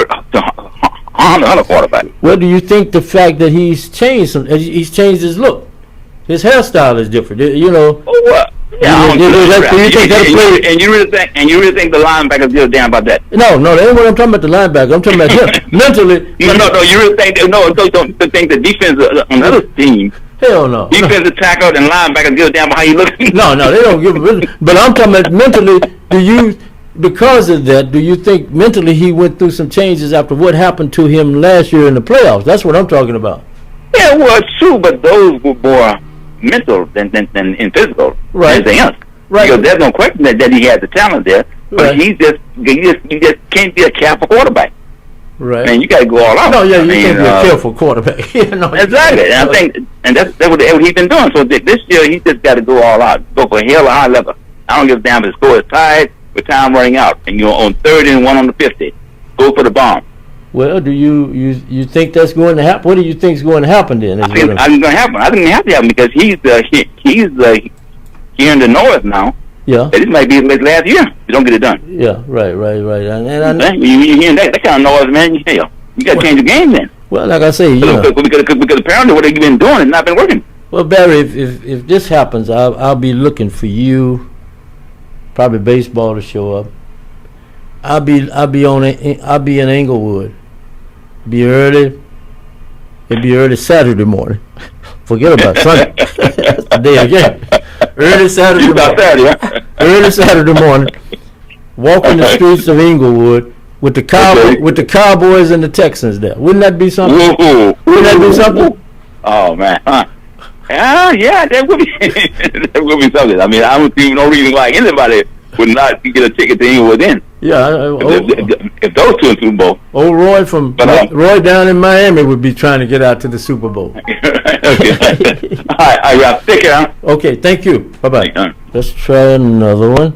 harm the other quarterback. What do you think the fact that he's changed his look? His hairstyle is different. You know. Oh, well, yeah. And you really think the linebackers give a damn about that? No, that ain't what I'm talking about. The linebacker. I'm talking about him mentally. No. You really think don't think the defense on the other team? Hell no. Defensive tackle and linebackers give a damn about how you look. No, they don't give a. But I'm talking about mentally. Because of that, do you think mentally he went through some changes after what happened to him last year in the playoffs? That's what I'm talking about. Yeah, well, it's true, but those were more mental than physical. Right. Anything else. Right. Because there's no question that he has the talent there, but he just can't be a careful quarterback. Right. Man, you got to go all out. No, yeah, you can't be a careful quarterback. Exactly. And I think, and that's what he's been doing. So this year, he just got to go all out, go for a hell of a high level. I don't give a damn if the score is tied with time running out, and you're on 3rd and 1 on the 50. Go for the bomb. Well, do you think that's going to happen? What do you think is going to happen then? I think it's going to happen. I think it has to happen because he's here in the north now. Yeah. And this might be his last year. If you don't get it done. Yeah. Right. And I you hearing that kind of noise, man? You got to change the game then. Well, like I say, because apparently what they've been doing has not been working. Well, Barry, if this happens, I'll be looking for you. Probably baseball to show up. I'll be in Inglewood. Be early. It'd be early Saturday morning. Forget about Sunday. That's the day again. Early Saturday morning. Early Saturday morning. Walking the streets of Inglewood with the Cowboys and the Texans there. Wouldn't that be something? Wouldn't that be something? Oh man. Yeah, that would be that would be something. I mean, I don't see no reason why anybody would not get a ticket to Inglewood then. Yeah, if those two in Super Bowl. Old Roy Roy down in Miami would be trying to get out to the Super Bowl. Okay. All right, take care. Okay, thank you. Bye-bye. Let's try another one.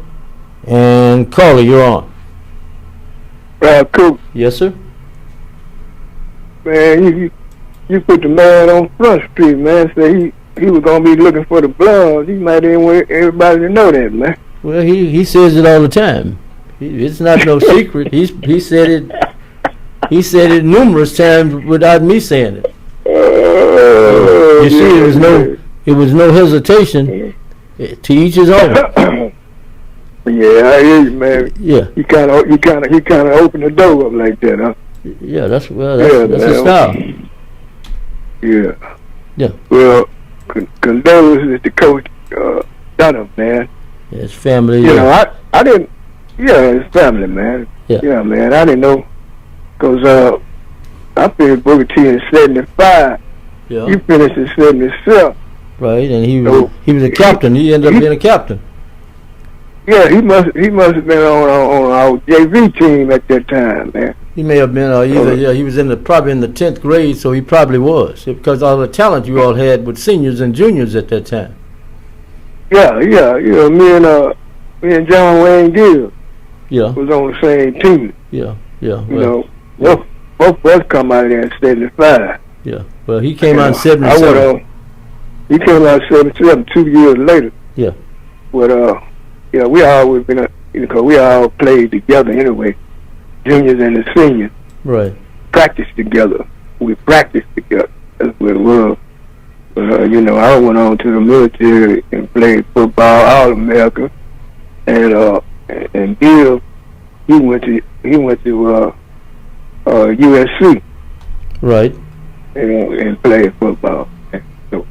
And Carly, you're on. Cool. Yes, sir. Man, you put the man on Front Street, man. Say he was gonna be looking for the Bloods. He might didn't want everybody to know that, man. Well, he says it all the time. It's not no secret. He said it. He said it numerous times without me saying it. You see, it was no hesitation. To each his own. Yeah, I hear you, man. Yeah. He kind of opened the door up like that, huh? Yeah, that's his style. Yeah. Yeah. Well, condolences to Coach Dunham, man. Yeah, his family. You know, I didn't. Yeah, his family, man. Yeah, man. I didn't know, cause I finished Booker T in '75. Yeah. You finished in '77. Right, and he was a captain. He ended up being a captain. Yeah, he must have been on our JV team at that time, man. He may have been he was probably in the 10th grade, so he probably was, because all the talent you all had with seniors and juniors at that time. Yeah. You know, me and John Wayne Gill. Yeah. Was on the same team. Yeah. You know, both of us come out there in '75. Yeah. Well, he came out in '77. He came out in '77, 2 years later. Yeah. But we always been, because we all played together anyway, juniors and the seniors. Right. Practiced together. We practiced together. That's what it was. You know, I went on to the military and played football, All-America, and Bill, he went to USC. Right. And played football. And so,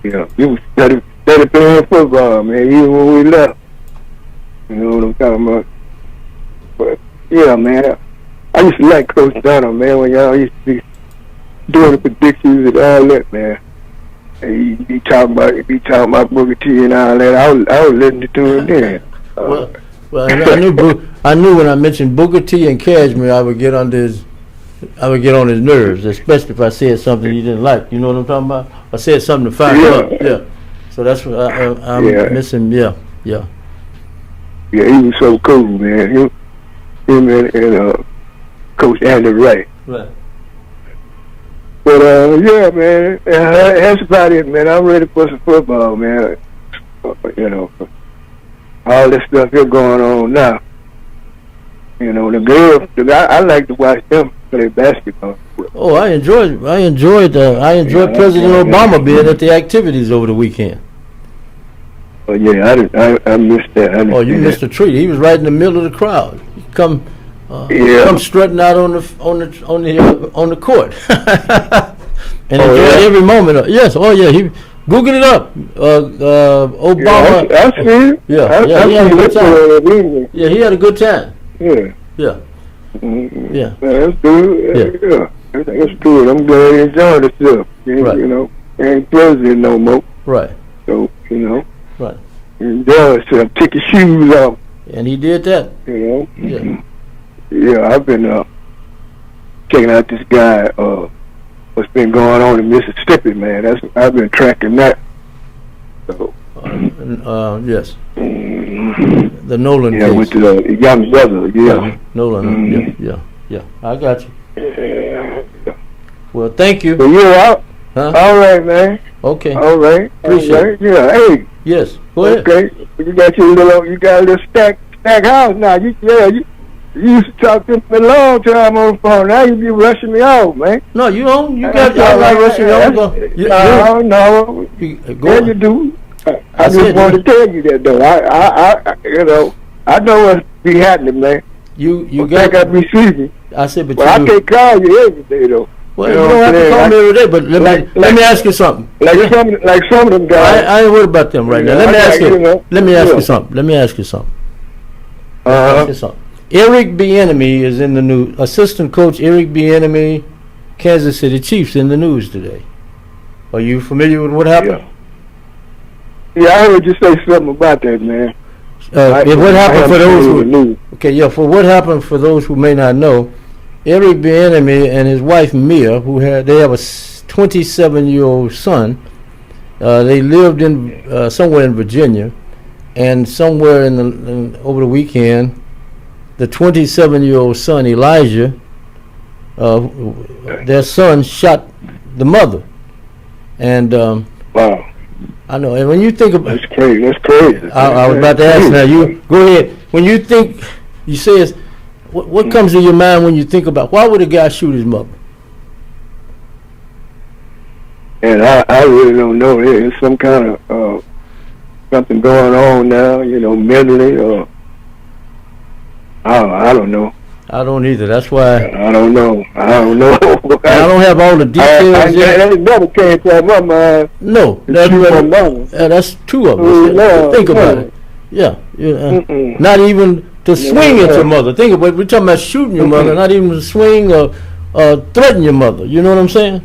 you know, he was steady playing football, man, even when we left. You know what I'm talking about? But yeah, man, I used to like Coach Donald, man, when y'all used to be doing the predictions and all that, man. And he be talking about Booker T and all that. I was listening to him then. Well, I knew when I mentioned Booker T and Cashmere, I would get on his nerves, especially if I said something he didn't like. You know what I'm talking about? I said something to fire him up. Yeah. So that's what I'm missing. Yeah. Yeah, he was so cool, man. Him and Coach Andy Wright. Right. But yeah, man, that's about it, man. I'm ready for some football, man. You know, all this stuff that's going on now. You know, the girls, I like to watch them play basketball. Oh, I enjoyed President Obama being at the activities over the weekend. Oh yeah, I missed that. You missed a treat. He was right in the middle of the crowd. He come strutting out on the court, and enjoyed every moment of. Yes, he Google it up. Obama. Yeah, I see it. Yeah, he had a good time. Yeah, he had a good time. Yeah. Mm-hmm. Yeah. That's good. Yeah. That's good. I'm glad he enjoyed himself. Right. You know, ain't president no more. Right. So, you know. Right. He enjoyed himself. Take his shoes off. And he did that. You know. Yeah. Yeah, I've been checking out this guy. What's been going on in Mississippi, man? I've been tracking that. So. Yes. The Nolan case. With the young brother, yeah. Nolan, Yeah, I got you. Yeah. Well, thank you. So you're out. Huh? All right, man. Okay. All right. Appreciate it. Yeah. Hey. Yes. Go ahead. Okay. You got a little stack house now. You used to talk to me a long time on the phone. Now you be rushing me off, man. No, you don't. You got all right. Rushing me off. No. You do. I just wanted to tell you that though. I know what's be happening, man. You got to be sleeping. I said, but I can't call you every day though. Well, you don't have to call me every day, but let me ask you something. Like some of them guys. I ain't worried about them right now. Let me ask you something. Eric Bieniemy is in the news. Assistant coach Eric Bieniemy, Kansas City Chiefs, in the news today. Are you familiar with what happened? Yeah, I heard you say something about that, man. What happened for those who? Okay, yeah. For what happened for those who may not know, Eric Bieniemy and his wife Mia, they have a 27-year-old son. They lived in somewhere in Virginia, and somewhere over the weekend, the 27-year-old son Elijah, their son shot the mother, and wow. I know, and when you think about that's crazy. I was about to ask now. You go ahead. When you think, you say, what comes to your mind when you think about why would a guy shoot his mother? And I really don't know. There's some kind of something going on now, mentally, or I don't know. I don't either. That's why I don't know. I don't have all the details yet. That never came to my mind. No, that's two of us. Think about it. Yeah, not even to swing at your mother. Think about it. We're talking about shooting your mother, not even to swing or threaten your mother. You know what I'm saying?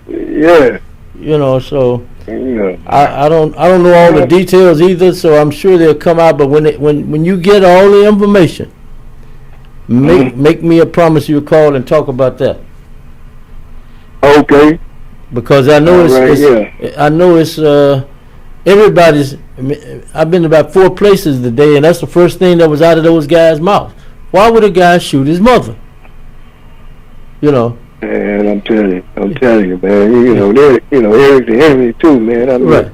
Yeah. So I don't know all the details either. So I'm sure they'll come out. But when you get all the information, make me a promise you'll call and talk about that. Okay. Because I know it's everybody's. I've been to about 4 places today, and that's the first thing that was out of those guys' mouths. Why would a guy shoot his mother? Man, I'm telling you, man. Eric the enemy too, man. I mean, right.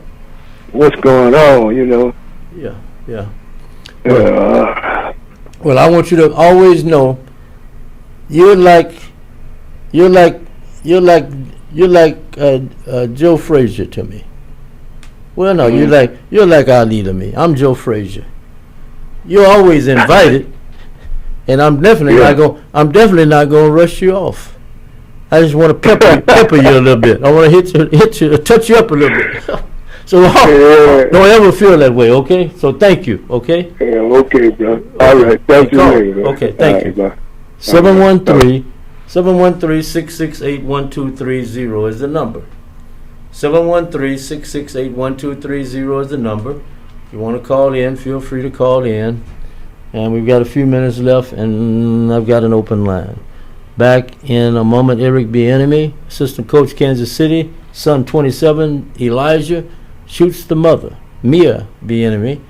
What's going on? Yeah. Well, I want you to always know you're like Joe Frazier to me. Well, no, you're like Ali to me. I'm Joe Frazier. You're always invited, and I'm definitely not going to rush you off. I just want to pepper you a little bit. I want to hit you, touch you up a little bit. So don't ever feel that way, okay? So thank you, okay? Yeah, okay, bro. All right, thank you. Okay, thank you. 713-668-1230 is the number. 713-668-1230 is the number. If you want to call in, feel free to call in. And we've got a few minutes left, and I've got an open line. Back in a moment, Eric Bieniemy, assistant coach, Kansas City, son 27, Elijah, shoots the mother, Mia Bieniemy.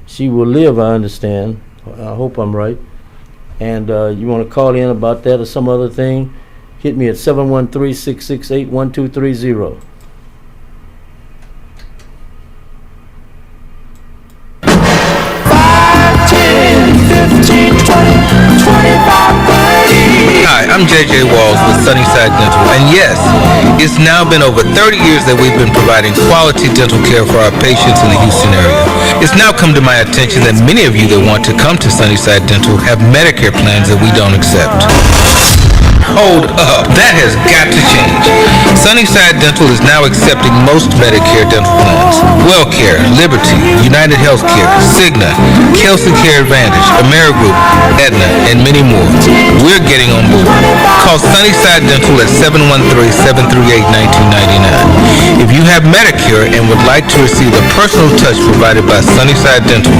She will live, I understand. I hope I'm right. And you want to call in about that or some other thing, hit me at 713-668-1230. Hi, I'm JJ Walls with Sunnyside Dental, and yes, it's now been over 30 years that we've been providing quality dental care for our patients in the Houston area. It's now come to my attention that many of you that want to come to Sunnyside Dental have Medicare plans that we don't accept. Hold up, that has got to change. Sunnyside Dental is now accepting most Medicare dental plans. WellCare, Liberty, United Healthcare, Cigna, Kelson Care Advantage, AmeriGroup, Aetna, and many more. We're getting on board. Call Sunnyside Dental at 713-738-1999. If you have Medicare and would like to receive the personal touch provided by Sunnyside Dental,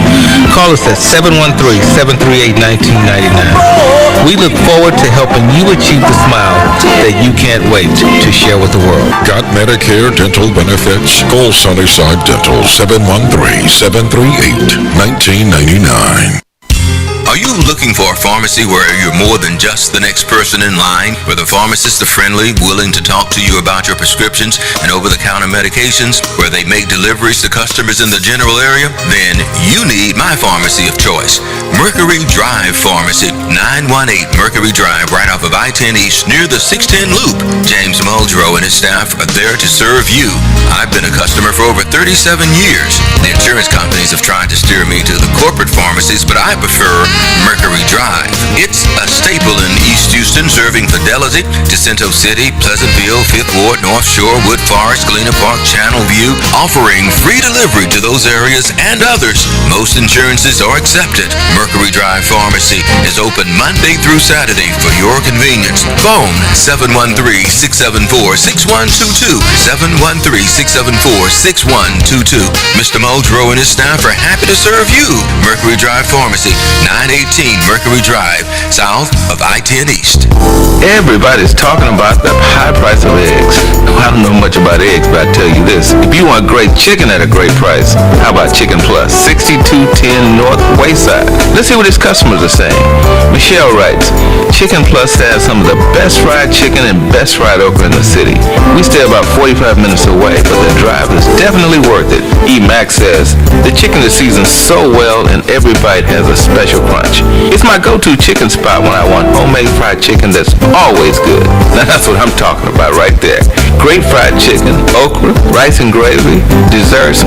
call us at 713-738-1999. We look forward to helping you achieve the smile that you can't wait to share with the world. Got Medicare dental benefits? Call Sunnyside Dental 713-738-1999. Are you looking for a pharmacy where you're more than just the next person in line, where the pharmacists are friendly, willing to talk to you about your prescriptions and over-the-counter medications, where they make deliveries to customers in the general area? Then you need my pharmacy of choice, Mercury Drive Pharmacy, 918 Mercury Drive, right off of I-10 East near the 610 Loop. James Muldrow and his staff are there to serve you. I've been a customer for over 37 years. The insurance companies have tried to steer me to the corporate pharmacies, but I prefer Mercury Drive. It's a staple in East Houston, serving Fidelity, Jacinto City, Pleasantville, Fifth Ward, North Shore, Wood Forest, Galena Park, Channel View, offering free delivery to those areas and others. Most insurances are accepted. Mercury Drive Pharmacy is open Monday through Saturday for your convenience. Phone 713-674-6122, 713-674-6122. Mr. Muldrow and his staff are happy to serve you. Mercury Drive Pharmacy, 918 Mercury Drive, south of I-10 East. Everybody's talking about the high price of eggs. I don't know much about eggs, but I tell you this. If you want great chicken at a great price, how about Chicken Plus, 6210 North Wayside? Let's see what his customers are saying. Michelle writes, Chicken Plus has some of the best fried chicken and best fried okra in the city. We stay about 45 minutes away, but the drive is definitely worth it. E. Max says, the chicken is seasoned so well and every bite has a special crunch. It's my go-to chicken spot when I want homemade fried chicken that's always good. Now that's what I'm talking about right there. Great fried chicken, okra, rice and gravy, desserts.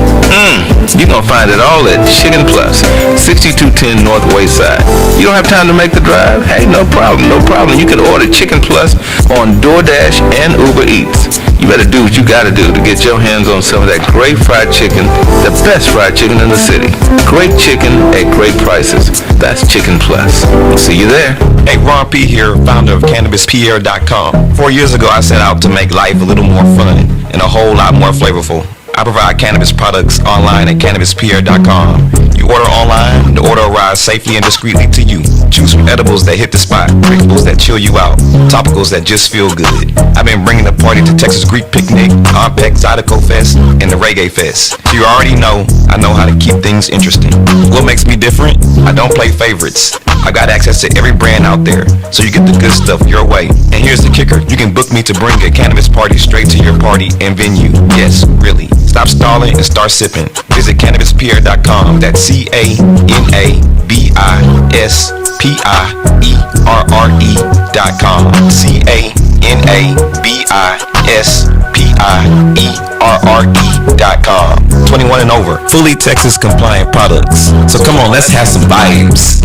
You're going to find it all at Chicken Plus, 6210 North Wayside. You don't have time to make the drive? Hey, no problem. You can order Chicken Plus on DoorDash and Uber Eats. You better do what you got to do to get your hands on some of that great fried chicken, the best fried chicken in the city. Great chicken at great prices. That's Chicken Plus. See you there. Hey, Ron P. here, founder of CannabisPierre.com. 4 years ago, I set out to make life a little more fun and a whole lot more flavorful. I provide cannabis products online at CannabisPierre.com. You order online, the order arrives safely and discreetly to you. Choose from edibles that hit the spot, drinkables that chill you out, topicals that just feel good. I've been bringing the party to Texas Greek Picnic, OnPec Zydeco Fest, and the Reggae Fest. You already know, I know how to keep things interesting. What makes me different? I don't play favorites. I got access to every brand out there, so you get the good stuff your way. And here's the kicker, you can book me to bring a cannabis party straight to your party and venue. Yes, really. Stop stalling and start sipping. Visit CannabisPierre.com. That's CannabisPierre.com. CannabisPierre.com. 21 and over. Fully Texas compliant products. So come on, let's have some vibes.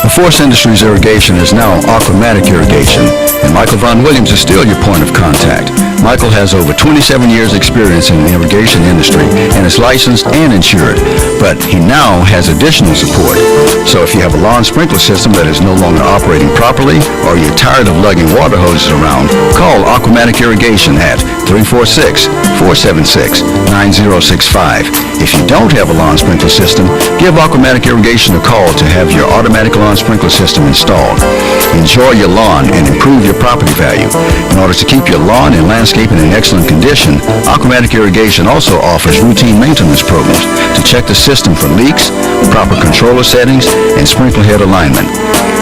The Force Industries Irrigation is now Aquamatic Irrigation, and Michael Von Williams is still your point of contact. Michael has over 27 years experience in the irrigation industry and is licensed and insured, but he now has additional support. So if you have a lawn sprinkler system that is no longer operating properly, or you're tired of lugging water hoses around, call Aquamatic Irrigation at 346-476-9065. If you don't have a lawn sprinkler system, give Aquamatic Irrigation a call to have your automatic lawn sprinkler system installed. Enjoy your lawn and improve your property value. In order to keep your lawn and landscaping in excellent condition, Aquamatic Irrigation also offers routine maintenance programs to check the system for leaks, proper controller settings, and sprinkler head alignment.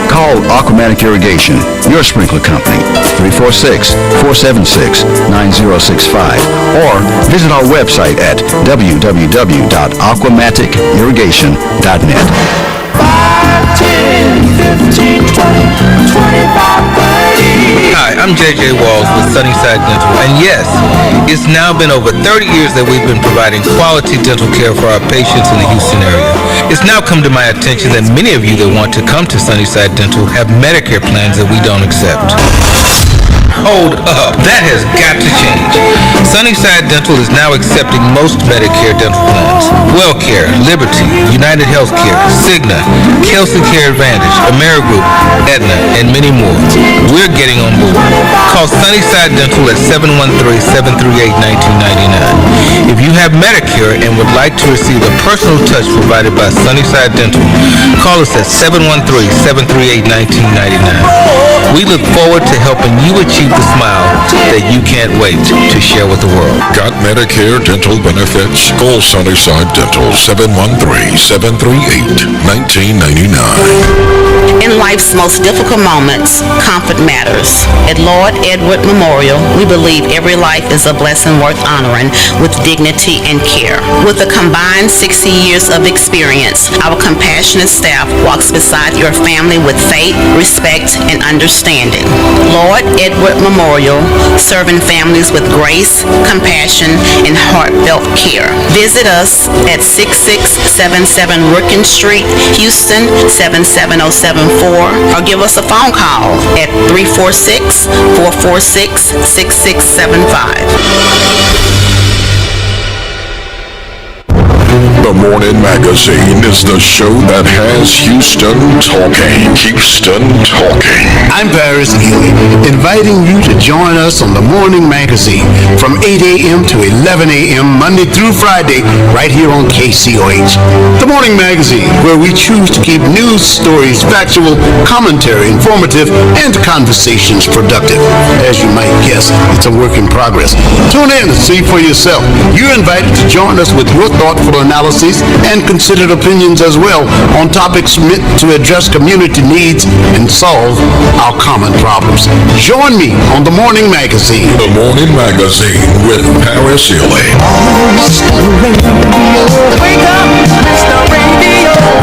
Call Aquamatic Irrigation, your sprinkler company, 346-476-9065, or visit our website at www.aquamaticirrigation.net. 5, 10, 15, 20, 25, 30. Hi, I'm JJ Walls with Sunnyside Dental, and yes, it's now been over 30 years that we've been providing quality dental care for our patients in the Houston area. It's now come to my attention that many of you that want to come to Sunnyside Dental have Medicare plans that we don't accept. Hold up, that has got to change. Sunnyside Dental is now accepting most Medicare dental plans. WellCare, Liberty, United Healthcare, Cigna, Kelsey Care Advantage, Amerigroup, Aetna, and many more. We're getting on board. Call Sunnyside Dental at 713-738-1999. If you have Medicare and would like to receive a personal touch provided by Sunnyside Dental, call us at 713-738-1999. We look forward to helping you achieve the smile that you can't wait to share with the world. Got Medicare dental benefits? Call Sunnyside Dental 713-738-1999. In life's most difficult moments, comfort matters. At Lord Edward Memorial, we believe every life is a blessing worth honoring with dignity and care. With a combined 60 years of experience, our compassionate staff walks beside your family with faith, respect, and understanding. Lord Edward Memorial, serving families with grace, compassion, and heartfelt care. Visit us at 6677 Rookin Street, Houston 77074, or give us a phone call at 346-446-6675. The Morning Magazine is the show that has Houston talking. Houston talking. I'm Paris Healy, inviting you to join us on the Morning Magazine from 8 a.m. to 11 a.m. Monday through Friday, right here on KCOH. The Morning Magazine, where we choose to keep news stories factual, commentary informative, and conversations productive. As you might guess, it's a work in progress. Tune in and see for yourself. You're invited to join us with your thoughtful analysis and considered opinions as well on topics meant to address community needs and solve our common problems. Join me on The Morning Magazine. The Morning Magazine with Paris Healy.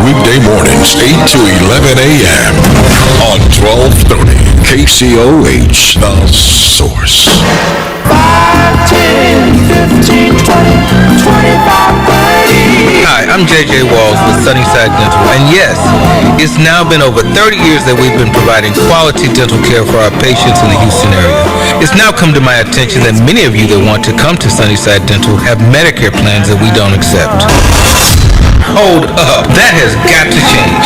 Weekday mornings, 8 to 11 a.m. on 1230 KCOH, The Source. 5, 10, 15, 20, 25, 30. Hi, I'm JJ Walls with Sunnyside Dental, and yes, it's now been over 30 years that we've been providing quality dental care for our patients in the Houston area. It's now come to my attention that many of you that want to come to Sunnyside Dental have Medicare plans that we don't accept. Hold up, that has got to change.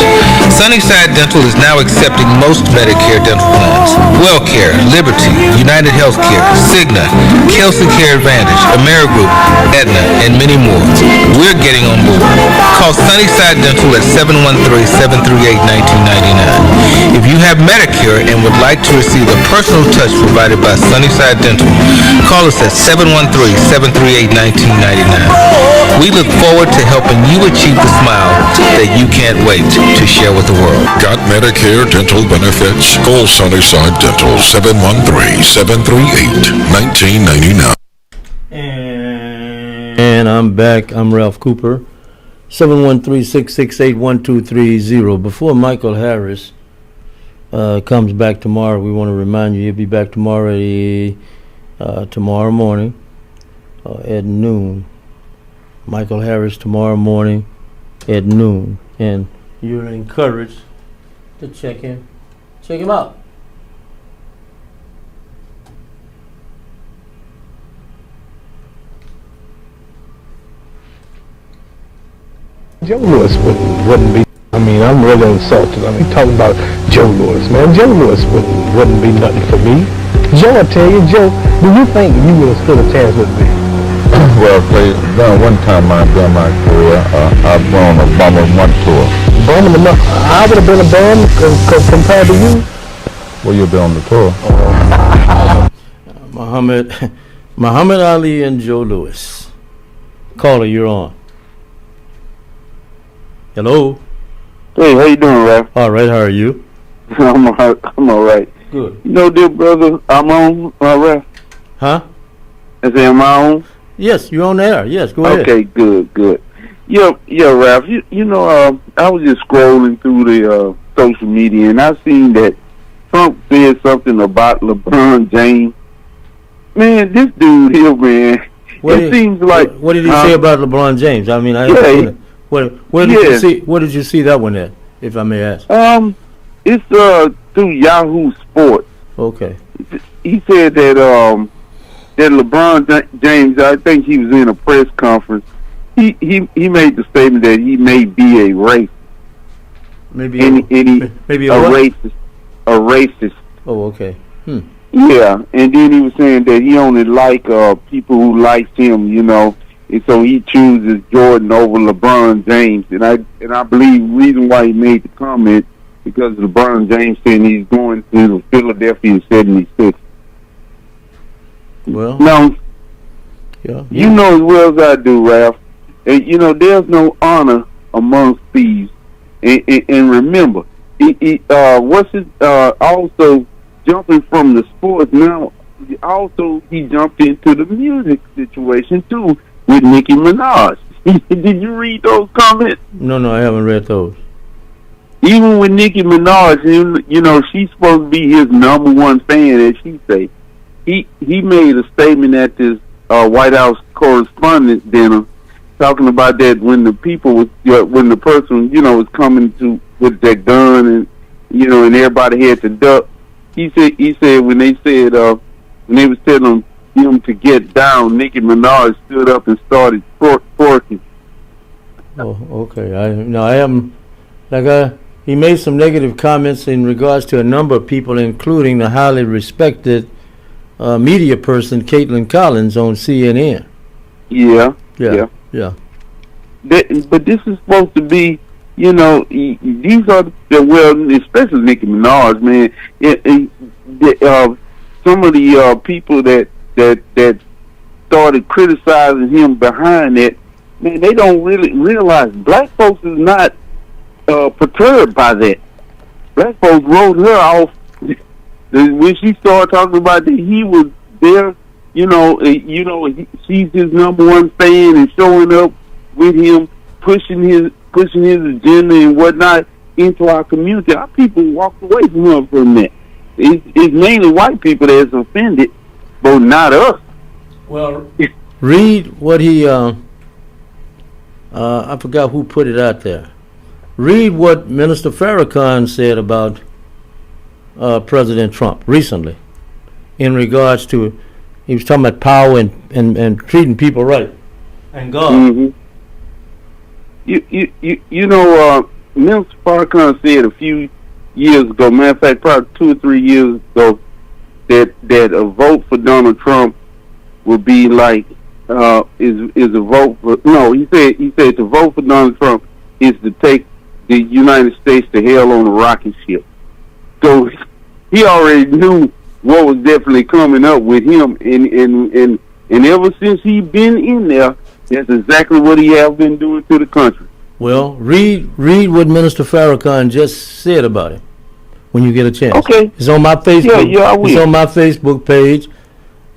Sunnyside Dental is now accepting most Medicare dental plans. WellCare, Liberty, United Healthcare, Cigna, Kelsey Care Advantage, Amerigroup, Aetna, and many more. We're getting on board. Call Sunnyside Dental at 713-738-1999. If you have Medicare and would like to receive the personal touch provided by Sunnyside Dental, call us at 713-738-1999. We look forward to helping you achieve the smile that you can't wait to share with the world. Got Medicare dental benefits? Call Sunnyside Dental 713-738-1999. And I'm back. I'm Ralph Cooper. 713-668-1230. Before Michael Harris comes back tomorrow, we want to remind you he'll be back tomorrow morning at noon. Michael Harris tomorrow morning at noon, and you're encouraged to check him out. Joe Louis wouldn't be. I mean, I'm really insulted. I mean, talking about Joe Louis, man. Joe Louis wouldn't be nothing for me. Joe, I tell you, Joe, do you think you would have stood a chance with me? Well, one time during my career, I've been on a Bummer 1 tour. Bummer enough. I would have been a bum compared to you. Well, you'll be on the tour. Muhammad Ali and Joe Louis. Caller, you're on. Hello. Hey, how you doing, Ralph? All right, how are you? I'm all right. Good. You know, dear brother, I'm on, Ralph. Huh? I say, am I on? Yes, you're on air. Yes, go ahead. Okay, good. Yeah, Ralph. You know, I was just scrolling through the social media, and I seen that Trump said something about LeBron James. Man, this dude here, man. What did he say about LeBron James? I mean, where did you see that one at, if I may ask? It's through Yahoo Sports. Okay. He said that that LeBron James, I think he was in a press conference. He made the statement that he may be a racist. Maybe a racist. A racist. Oh, okay. Yeah, and then he was saying that he only like people who likes him, you know, and so he chooses Jordan over LeBron James. And I believe the reason why he made the comment because LeBron James said he's going to Philadelphia 76. Well, now Yeah. You know as well as I do, Ralph. You know, there's no honor amongst thieves. And remember, also jumping from the sports now. Also, he jumped into the music situation too with Nicki Minaj. Did you read those comments? No, I haven't read those. Even with Nicki Minaj, you know, she's supposed to be his #1 fan, as she say. He made a statement at this White House Correspondents' Dinner, talking about that when the people was, when the person, you know, was coming to with their gun and, you know, and everybody had to duck. He said when they said when they was telling him to get down, Nicki Minaj stood up and started twerking. Oh, okay. I haven't. He made some negative comments in regards to a number of people, including the highly respected media person Caitlin Collins on CNN. Yeah. But this is supposed to be, you know, these are especially Nicki Minaj, man. Some of the people that started criticizing him behind it, man, they don't really realize black folks is not perturbed by that. Black folks wrote her off when she started talking about that he was there. She's his #1 fan and showing up with him, pushing his agenda and whatnot into our community. Our people walked away from that. It's mainly white people that's offended, but not us. Well, read what he. I forgot who put it out there. Read what Minister Farrakhan said about President Trump recently, in regards to, he was talking about power and treating people right, and God. Mm-hmm. You know, Minister Farrakhan said a few years ago, matter of fact, probably 2 or 3 years ago, that a vote for Donald Trump would be like is a vote for, no, he said to vote for Donald Trump is to take the United States to hell on a rocket ship. So he already knew what was definitely coming up with him, and ever since he been in there, that's exactly what he has been doing to the country. Well, read what Minister Farrakhan just said about him when you get a chance. Okay. It's on my Facebook. Yeah, I will. It's on my Facebook page,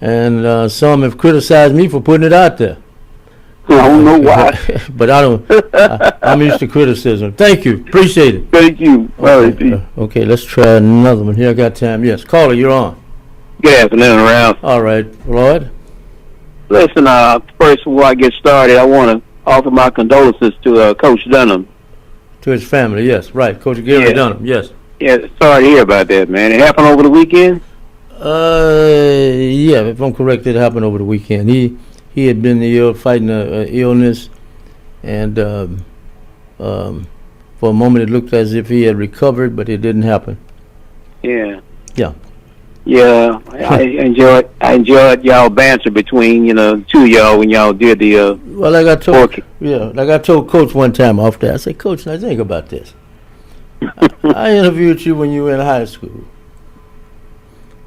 and some have criticized me for putting it out there. I don't know why. But I don't. I'm used to criticism. Thank you. Appreciate it. Thank you. Okay, let's try another one here. I got time. Yes. Caller, you're on. Good afternoon, Ralph. All right, Lloyd. Listen, first before I get started, I want to offer my condolences to Coach Dunham. To his family, yes. Right. Coach Gary Dunham, yes. Yeah, sorry to hear about that, man. It happened over the weekend? Yeah, if I'm correct, it happened over the weekend. He had been fighting an illness, and for a moment it looked as if he had recovered, but it didn't happen. Yeah. Yeah. Yeah, I enjoyed y'all banter between, the two of y'all when y'all did the well, like I told Coach one time off there, I said, Coach, now think about this. I interviewed you when you were in high school,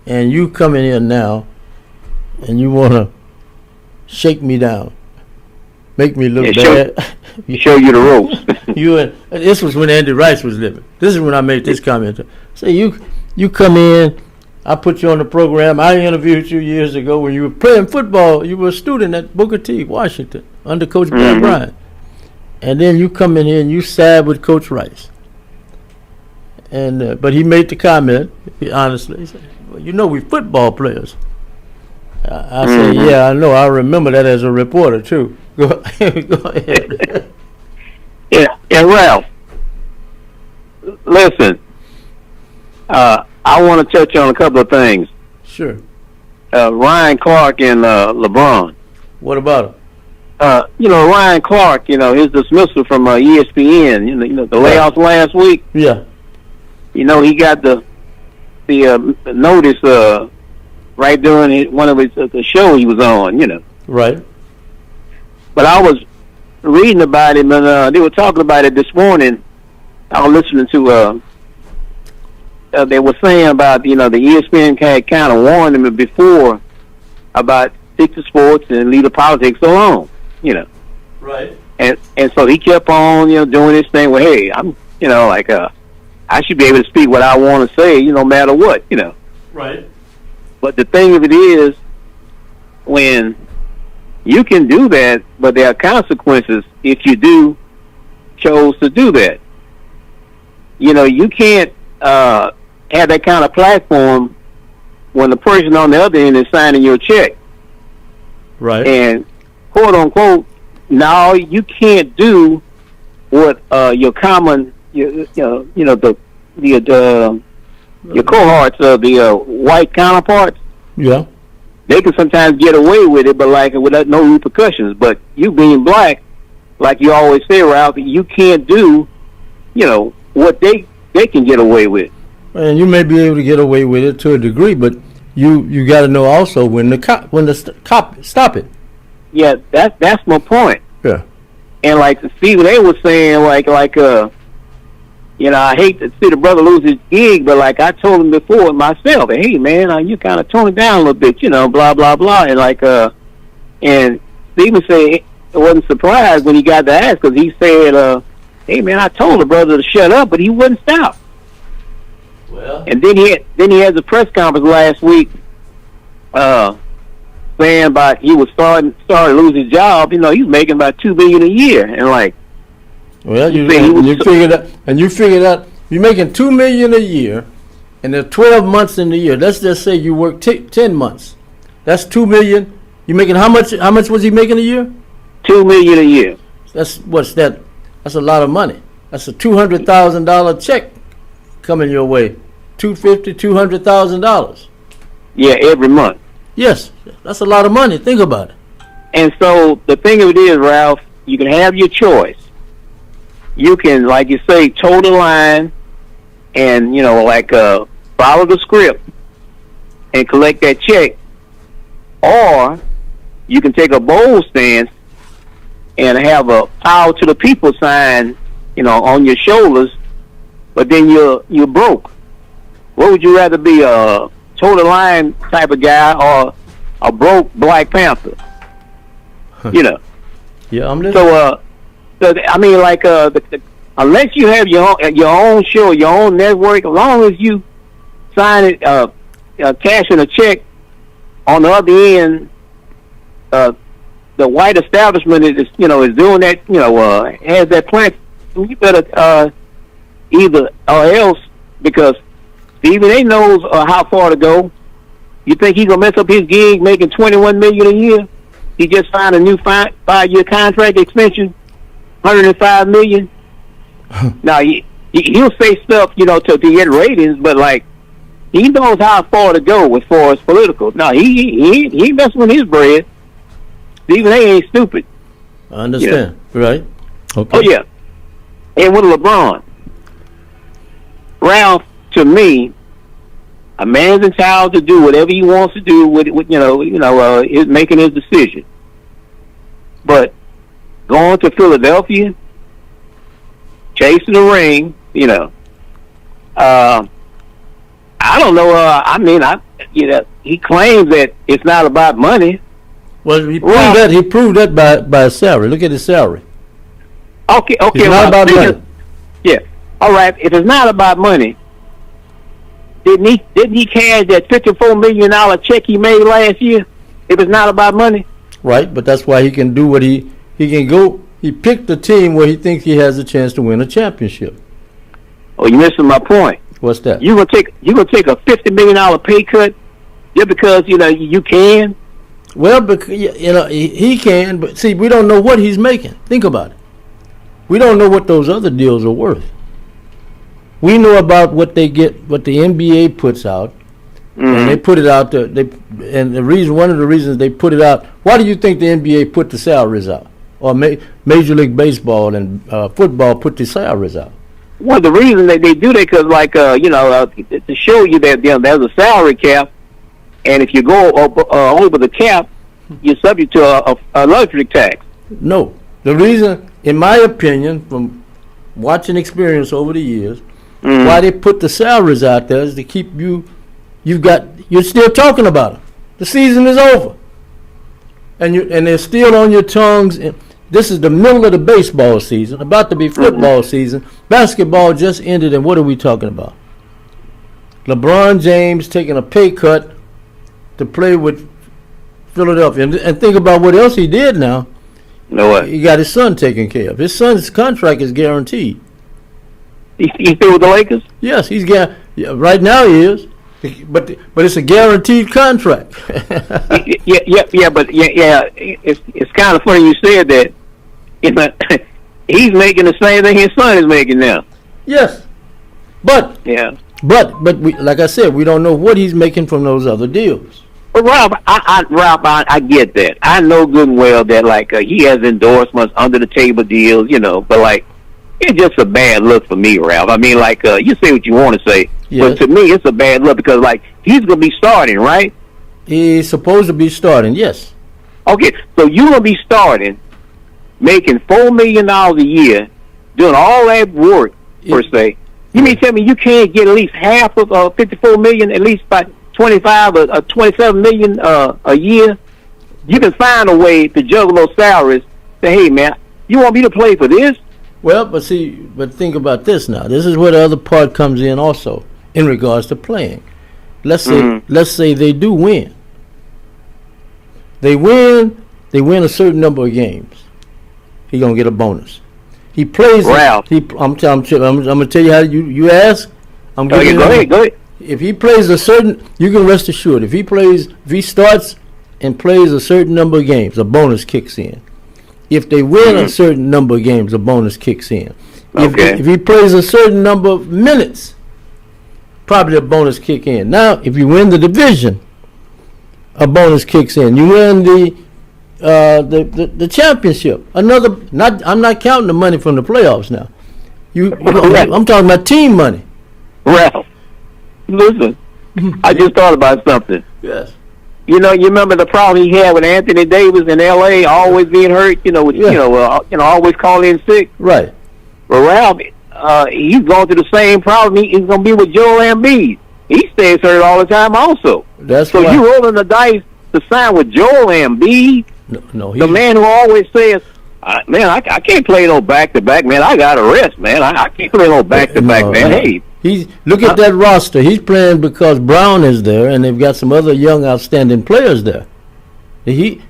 and you come in here now, and you want to shake me down, make me look bad. Show you the ropes. This was when Andy Rice was living. This is when I made this comment. Say you come in, I put you on the program. I interviewed you years ago when you were playing football. You were a student at Booker T, Washington, under Coach Bear Bryant. And then you come in here and you side with Coach Rice. And but he made the comment, honestly, he said, well, we football players. I said, yeah, I know. I remember that as a reporter, too. Go ahead. Yeah, Ralph. Listen, I want to touch on a couple of things. Sure. Ryan Clark and LeBron. What about him? Ryan Clark, his dismissal from ESPN, the layoffs last week. Yeah. He got the notice right during one of the show he was on, Right. But I was reading about him, and they were talking about it this morning. I was listening to they were saying about, the ESPN had kind of warned him before about stick to sports and leave the politics alone, you know. Right. And so he kept on, doing this thing where, hey, I'm, like, I should be able to speak what I want to say, no matter what, Right. But the thing of it is, when you can do that, but there are consequences if you chose to do that. You can't have that kind of platform when the person on the other end is signing your check. Right. And quote unquote, no, you can't do what your common, your cohorts of the white counterparts. Yeah. They can sometimes get away with it, but like without no repercussions. But you being black, like you always say, Ralph, you can't do, what they can get away with. And you may be able to get away with it to a degree, but you got to know also when the cop stop it. Yeah, that's my point. Yeah. And like Stephen A was saying, I hate to see the brother lose his gig, but like I told him before myself, hey man, you kind of tone it down a little bit, blah blah blah, and and Stephen said he wasn't surprised when he got the ask because he said, hey man, I told the brother to shut up, but he wouldn't stop. Well. And then he had the press conference last week, saying about he was starting to lose his job. He was making about $2 million a year, and like. Well, you figured out you're making $2 million a year, and there are 12 months in the year. Let's just say you work 10 months. That's $2 million. You making how much? How much was he making a year? $2 million a year. What's that? That's a lot of money. That's a $200,000 check coming your way. $200,000. Yeah, every month. Yes, that's a lot of money. Think about it. And so the thing of it is, Ralph, you can have your choice. You can, like you say, toe the line and, follow the script and collect that check. Or you can take a bold stance and have a power to the people sign, on your shoulders, but then you're broke. What would you rather be, a toe the line type of guy or a broke Black Panther? Yeah, I'm listening. So I mean, unless you have your own show, your own network, as long as you sign it, cashing a check, on the other end, the white establishment is doing that, has that plan. You better either or else, because Stephen A knows how far to go. You think he's gonna mess up his gig making $21 million a year? He just signed a new 5-year contract extension. $105 million. Now he'll say stuff, to get ratings, but he knows how far to go as far as political. Now he messing with his bread. Stephen A ain't stupid. I understand, right? Okay. Oh yeah. And with LeBron, Ralph, to me, a man's entitled to do whatever he wants to do with is making his decision. But going to Philadelphia, chasing the ring, I don't know. He claims that it's not about money. Well, he proved that by his salary. Look at his salary. Okay. It's not about money. Yeah. All right. If it's not about money, didn't he cash that $54 million check he made last year? If it's not about money. Right, but that's why he can do what he can go. He picked the team where he thinks he has a chance to win a championship. Oh, you're missing my point. What's that? You gonna take a $50 million pay cut just because you can? Well, because he can, but see, we don't know what he's making. Think about it. We don't know what those other deals are worth. We know about what they get, what the NBA puts out, and they put it out there. One of the reasons they put it out. Why do you think the NBA put the salaries out, or Major League Baseball and football put the salaries out? Well, the reason that they do that because, to show you that there's a salary cap, and if you go over the cap, you're subject to a luxury tax. No, the reason, in my opinion, from watching experience over the years, why they put the salaries out there is to keep you. You're still talking about them. The season is over. and they're still on your tongues. And this is the middle of the baseball season, about to be football season. Basketball just ended, and what are we talking about? LeBron James taking a pay cut to play with Philadelphia. And think about what else he did now. No what? He got his son taken care of. His son's contract is guaranteed. He's still with the Lakers? Yes, right now he is. But it's a guaranteed contract. But it's kind of funny you said that. He's making the same thing his son is making now. Yes, but we, like I said, we don't know what he's making from those other deals. But Rob, I get that. I know good and well that he has endorsements, under the table deals, but it's just a bad look for me, Ralph. I mean, you say what you want to say, but to me, it's a bad look because, he's going to be starting, right? He's supposed to be starting, yes. Okay, so you're going to be starting, making $4 million a year, doing all that work, per se. You mean tell me you can't get at least half of $54 million, at least by 25 or 27 million a year? You can find a way to juggle those salaries. Say, hey, man, you want me to play for this? Well, but think about this now. This is where the other part comes in also in regards to playing. Let's say they do win. They win a certain number of games. He's gonna get a bonus. He plays. Ralph. I'm gonna tell you how you ask. Go ahead. If he plays a certain, you can rest assured. If he starts and plays a certain number of games, a bonus kicks in. If they win a certain number of games, a bonus kicks in. If he plays a certain number of minutes, probably a bonus kick in. Now, if you win the division, a bonus kicks in. You win the championship. I'm not counting the money from the playoffs now. I'm talking about team money. Ralph, listen, I just thought about something. Yes. You remember the problem he had with Anthony Davis in L.A. always being hurt. Always calling in sick. Right. But Ralph, he's going through the same problem. He's going to be with Joel Embiid. He stays hurt all the time, also. So you rolling the dice to sign with Joel Embiid? No. The man who always says, "Man, I can't play no back-to-back. Man, I got to rest. Man, I can't play no back-to-back. Man, hey." Look at that roster. He's playing because Brown is there, and they've got some other young, outstanding players there. You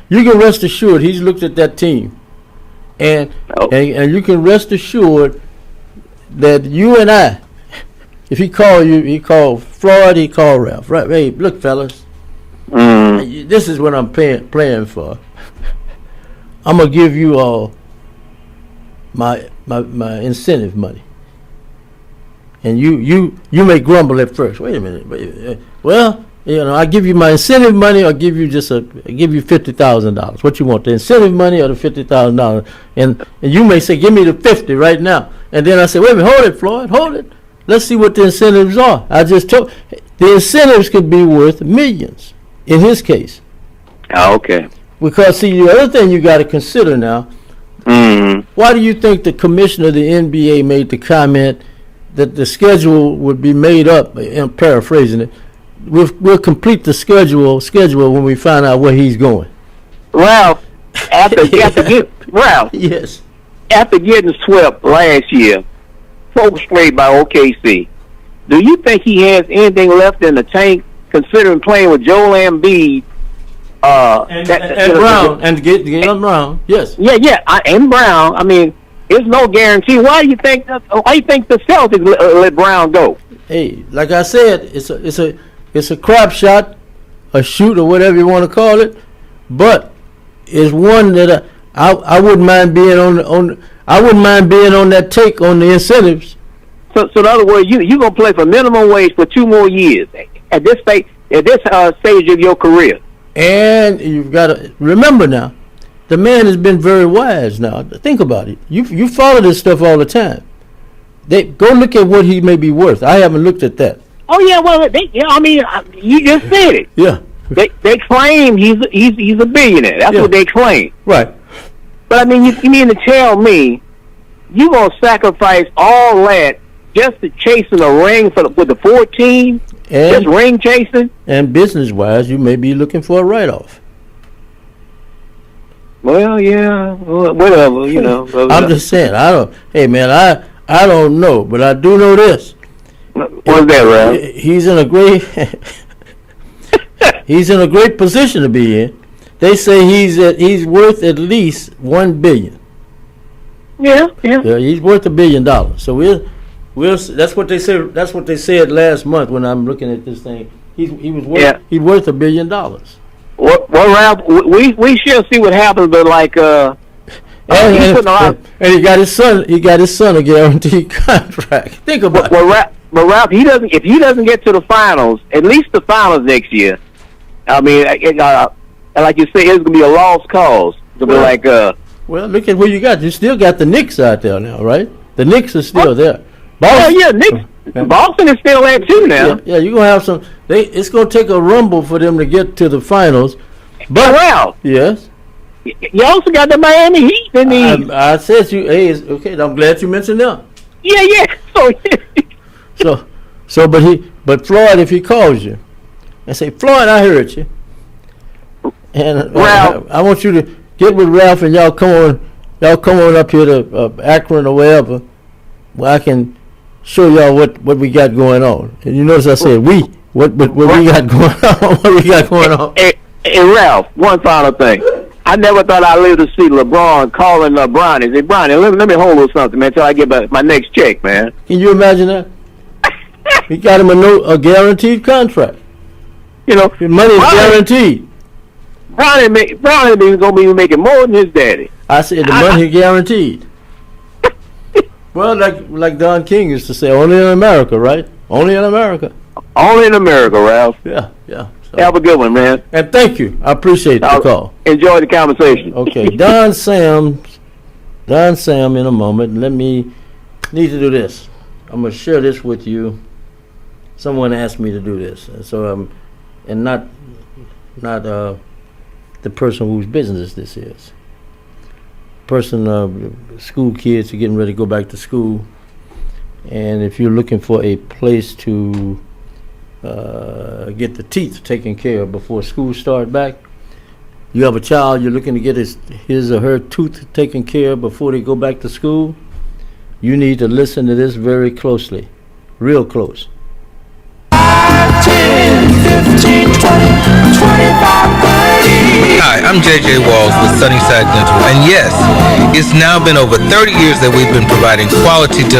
can rest assured he's looked at that team, and you can rest assured that you and I, if he called you, he called Floyd, he called Ralph. Right? Hey, look, fellas, this is what I'm playing for. I'm gonna give you all my incentive money. And you may grumble at first. Wait a minute. Well, I give you my incentive money, or give you $50,000. What you want, the incentive money or the $50,000? And you may say, give me the 50 right now. And then I say, wait a minute, hold it, Floyd, hold it. Let's see what the incentives are. I just told the incentives could be worth millions in his case. Okay. Because see, the other thing you got to consider now. Why do you think the commissioner of the NBA made the comment that the schedule would be made up? I'm paraphrasing it. We'll complete the schedule when we find out where he's going. Ralph, after yes, after getting swept last year, 4 straight by OKC, do you think he has anything left in the tank, considering playing with Joel Embiid? And Brown, and get Brown, yes. And Brown. I mean, there's no guarantee. Why do you think the Celtics let Brown go? Hey, like I said, it's a crap shot, a shoot, or whatever you want to call it, but it's one that I wouldn't mind being on. I wouldn't mind being on that take on the incentives. So in other words, you gonna play for minimum wage for 2 more years at this stage of your career. And you've got to remember now, the man has been very wise. Now think about it. You follow this stuff all the time. Go look at what he may be worth. I haven't looked at that. Oh yeah, well, you just said it. Yeah. They claim he's a billionaire. That's what they claim. Right. But I mean, you mean to tell me you gonna sacrifice all that just to chasing a ring with the 14? Just ring chasing? And business wise, you may be looking for a write-off. Well, yeah, whatever, you know. I'm just saying, hey man, I don't know, but I do know this. What's that, Ralph? He's in a great position to be in. They say he's worth at least $1 billion. Yeah. He's worth $1 billion. So we'll that's what they said. That's what they said last month when I'm looking at this thing. He's worth $1 billion. Well, Ralph, we shall see what happens. But like, and he got his son. He got his son a guaranteed contract. Think about it. But Ralph, if he doesn't get to the finals, at least the finals next year. I mean, like you say, it's gonna be a lost cause. It'll be like, well, look at who you got. You still got the Knicks out there now, right? The Knicks are still there. Boston, Knicks. Boston is still there too now. Yeah, you're gonna have some. It's gonna take a rumble for them to get to the finals. But Ralph, yes, you also got the Miami Heat. I said you. Hey, okay. I'm glad you mentioned them. Yeah. But Floyd, if he calls you and say, Floyd, I heard you, and Ralph, I want you to get with Ralph and y'all come on up here to Akron or wherever, where I can show y'all what we got going on. And you notice I said we. What we got going on? What we got going on? Hey, Ralph, one final thing. I never thought I'd live to see LeBron calling Bronny. Say, Bronny, let me hold on something, man, until I get my next check, man. Can you imagine that? He got him a guaranteed contract. You know, his money is guaranteed. Bronny is gonna be making more than his daddy. I said the money is guaranteed. Well, like Don King used to say, only in America, right? Only in America. Only in America, Ralph. Yeah. So. Have a good one, man. And thank you. I appreciate the call. Enjoy the conversation. Okay, Don Sam, in a moment. Let me need to do this. I'm gonna share this with you. Someone asked me to do this, so and not the person whose business this is. School kids are getting ready to go back to school, and if you're looking for a place to get the teeth taken care of before school start back, you have a child you're looking to get his or her tooth taken care of before they go back to school, you need to listen to this very closely, real close. 10, 15, 20, 25, 30. Hi, I'm JJ Walls with Sunnyside Dental, and yes, it's now been over 30 years that we've been providing quality dental